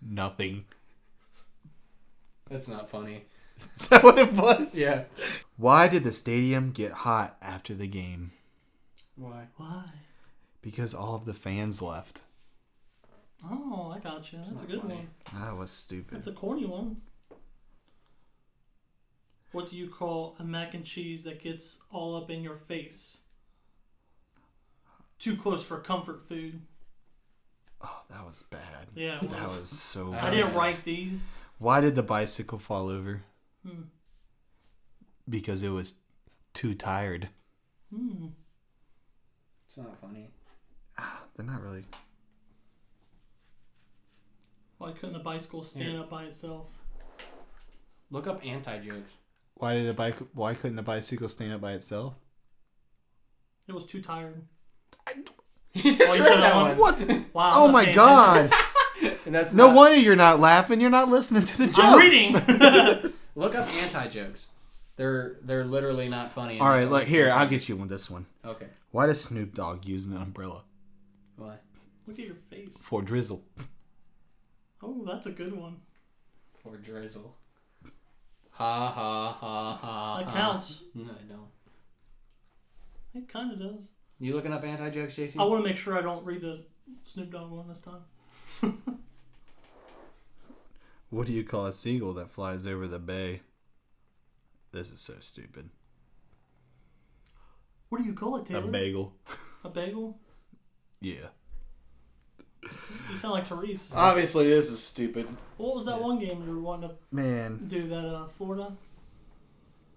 S4: Nothing.
S2: That's not funny.
S4: Is that what it was?
S2: Yeah.
S4: Why did the stadium get hot after the game?
S2: Why?
S3: Why?
S4: Because all of the fans left.
S3: Oh, I got you. That's a good
S2: funny.
S3: one.
S4: That was stupid.
S3: That's a corny one. What do you call a mac and cheese that gets all up in your face? Too close for comfort food.
S4: Oh, that was bad.
S3: Yeah, it
S4: That
S3: was.
S4: was so
S3: I
S4: bad.
S3: didn't write these.
S4: Why did the bicycle fall over?
S3: Hmm.
S4: Because it was too tired.
S3: Hmm.
S2: It's not funny.
S4: They're not really.
S3: Why couldn't the bicycle stand up by itself?
S2: Look up anti-jokes.
S4: Why couldn't the bicycle stand up by itself?
S3: It was too tired.
S2: You just
S3: you
S2: read
S3: said
S2: that
S3: that
S2: one.
S3: one?
S4: What?
S3: Wow.
S4: Oh
S3: I'm not
S4: my
S3: paying
S4: god!
S2: And that's
S4: No
S2: not-
S4: wonder you're not laughing. You're not listening to the jokes.
S3: I'm reading.
S2: Look up anti-jokes. They're literally not funny.
S4: All right, look here. I'll get you with this one.
S2: Okay.
S4: Why does Snoop Dogg use an umbrella?
S2: Why?
S3: Look at your face.
S4: For drizzle.
S3: Oh, that's a good one.
S2: Or drizzle. Ha ha ha ha.
S3: That
S2: ha.
S3: counts.
S2: No, I don't.
S3: It kind of does.
S2: You looking up anti-jokes, JC?
S3: I want to make sure I don't read the Snoop Dogg one this time.
S4: What do you call a seagull that flies over the bay? This is so stupid.
S3: What do you call it, Taylor?
S4: A bagel.
S3: A bagel?
S4: Yeah.
S3: You sound like Therese.
S4: Obviously, this is stupid.
S3: What was that one game you were wanting to
S4: Man.
S3: do? That Florida?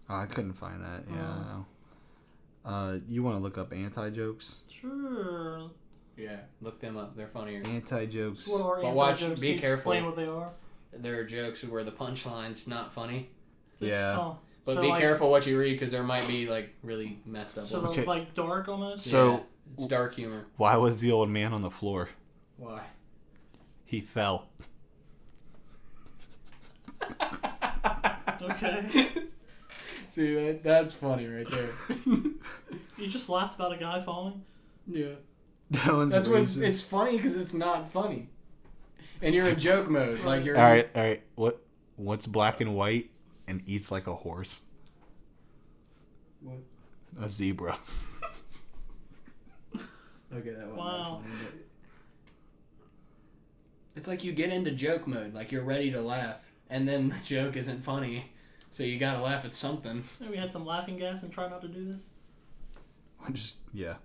S4: Oh, I couldn't find that. Yeah, I know. You want to look up anti-jokes?
S3: Sure.
S2: Yeah, look them up. They're funnier.
S4: Anti-jokes.
S3: What are
S2: But watch,
S3: anti-jokes?
S2: be
S3: Can you
S2: careful.
S3: Explain what they are.
S2: There are jokes where the punchline's not funny.
S4: Yeah.
S3: Oh,
S2: But
S3: so
S2: be
S3: like,
S2: careful what you read because there might be like really messed up
S3: So
S2: ones.
S4: Okay.
S3: like dark almost.
S4: So-
S2: Yeah, it's dark humor.
S4: Why was the old man on the floor?
S2: Why?
S4: He fell.
S3: Okay.
S2: See that's funny right there.
S3: You just laughed about a guy falling.
S2: Yeah.
S4: That one's
S2: That's what
S4: racist.
S2: it's funny because it's not funny, and you're in joke mode. Like you're.
S4: All right. What's black and white and eats like a horse?
S2: What?
S4: A zebra.
S2: Okay, that one.
S3: Wow.
S2: Funny, but it's like you get into joke mode, like you're ready to laugh, and then the joke isn't funny, so you gotta laugh at something.
S3: Maybe we had some laughing gas and try not to do this.
S4: Yeah.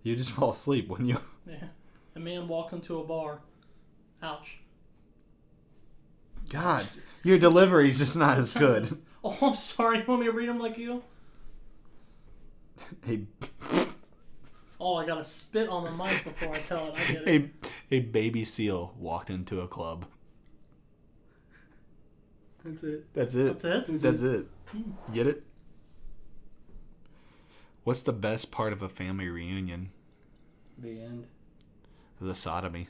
S4: You just fall asleep when you.
S3: Yeah. A man walks into a bar. Ouch.
S4: God, your delivery's just not as good.
S3: Oh, I'm sorry. You want me to read them like you?
S4: Hey,
S3: Oh, I gotta spit on the mic before I tell it. I get it.
S4: a baby seal walked into a club.
S2: That's it.
S4: That's it.
S3: That's it?
S4: That's it. You get it? What's the best part of a family reunion?
S2: The end.
S4: The sodomy.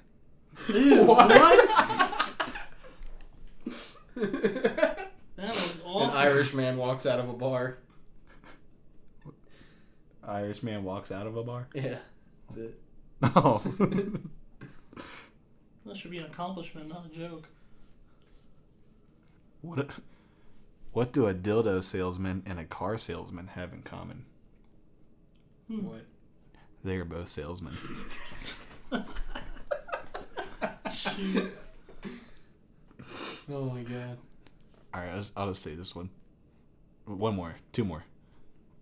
S3: Ew, what? That was awful.
S2: An Irish man walks out of a bar.
S4: Irish man walks out of a bar?
S2: Yeah, that's it.
S4: No.
S3: That should be an accomplishment, not a joke.
S4: What do a dildo salesman and a car salesman have in common?
S2: What?
S4: They are both salesmen.
S3: Shoot.
S2: Oh my god.
S4: Alright, I'll just say this one. One more. Two more.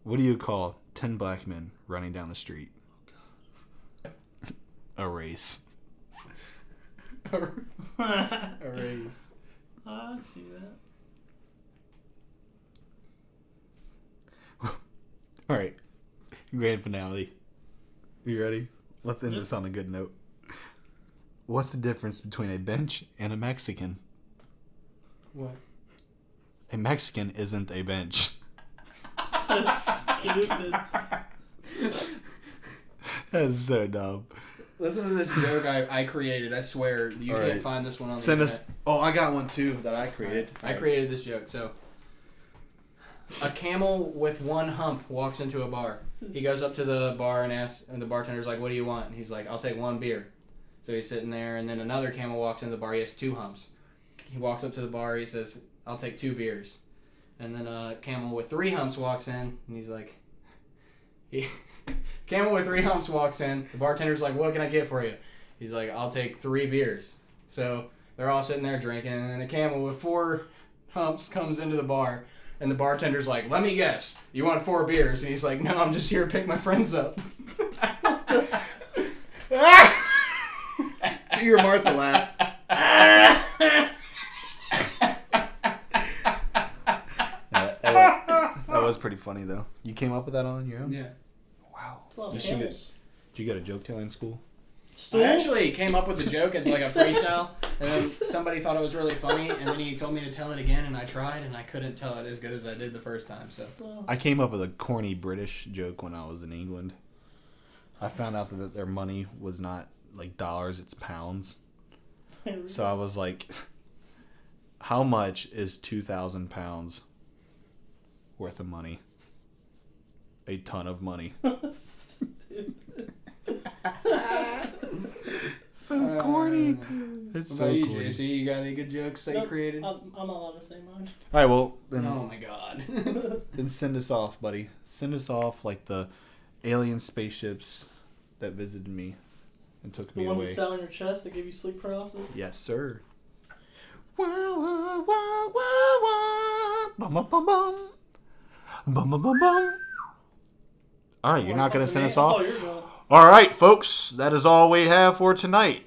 S4: What do you call 10 black men running down the street? A race.
S2: A race.
S3: I see that.
S4: Alright. Grand finale. You ready? Let's end this on a good note. What's the difference between a bench and a Mexican?
S2: What?
S4: A Mexican isn't a bench.
S3: So stupid.
S4: That's so dumb.
S2: Listen to this joke I created. I swear you
S4: All
S2: can't
S4: right.
S2: find this one on the
S4: Send us.
S2: internet.
S4: Oh, I got one too that I created.
S2: I created this joke. So, a camel with one hump walks into a bar. He goes up to the bar and asks, and the bartender's like, "What do you want?" And he's like, "I'll take one beer." So he's sitting there, and then another camel walks into the bar. He has two humps. He walks up to the bar. He says, I'll take 2 beers. And then Camel with 3 humps walks in, and he's like, Camel with 3 humps walks in. The bartender's like, what can I get for you? He's like, I'll take 3 beers. So they're all sitting there drinking, and then the Camel with 4 humps comes into the bar, and the bartender's like, let me guess, you want 4 beers? And he's like, no, I'm just here to pick my friends up.
S4: Do your Martha laugh. That was pretty funny, though. You came up with that on your own?
S2: Yeah.
S4: Wow.
S3: It's a lot of
S4: Did
S3: camels.
S4: you get a joke tell in school?
S3: Stool?
S2: I actually came up with the joke as like a freestyle, and then somebody thought it was really funny, and then he told me to tell it again, and I tried, and I couldn't tell it as good as I did the first time. So
S4: I came up with a corny British joke when I was in England. I found out that their money was not like dollars, it's pounds. So I was like, how much is 2,000 pounds worth of money? A ton of money. So corny. It's so
S2: what about you,
S4: corny.
S2: JC? You got any good jokes that you created?
S3: I'm not allowed to say mine.
S4: All right, well, then,
S2: Oh my god.
S4: then send us off, buddy. Send us off like the alien spaceships that visited me and took
S3: The
S4: me
S3: ones
S4: away.
S3: that sat on your chest that give you sleep paralysis?
S4: Yes, sir. Wah, wah, wah, wah, wah. Bum, bum, bum, bum. Bum, bum, bum, bum. All right, you're not going to send us off?
S3: Oh, you're going.
S4: All right, folks, that is all we have for tonight.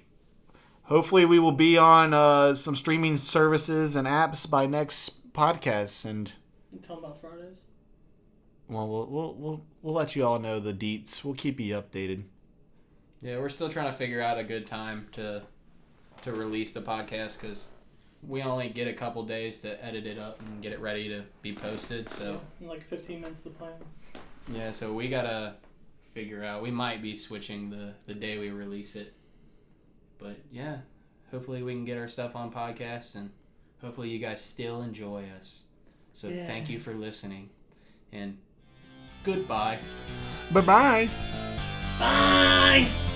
S4: Hopefully, we will be on some streaming services and apps by next podcast, and
S3: You tell them about Fridays?
S4: well, we'll let you all know the deets. We'll keep you updated.
S2: Yeah, we're still trying to figure out a good time to release the podcast because we only get a couple days to edit it up and get it ready to be posted. So
S3: In like 15 minutes to plan.
S2: yeah, so we gotta figure out. We might be switching the day we release it, but yeah, hopefully we can get our stuff on podcasts and hopefully you guys still enjoy us. So thank you for listening and goodbye.
S4: Bye-bye.
S1: Bye!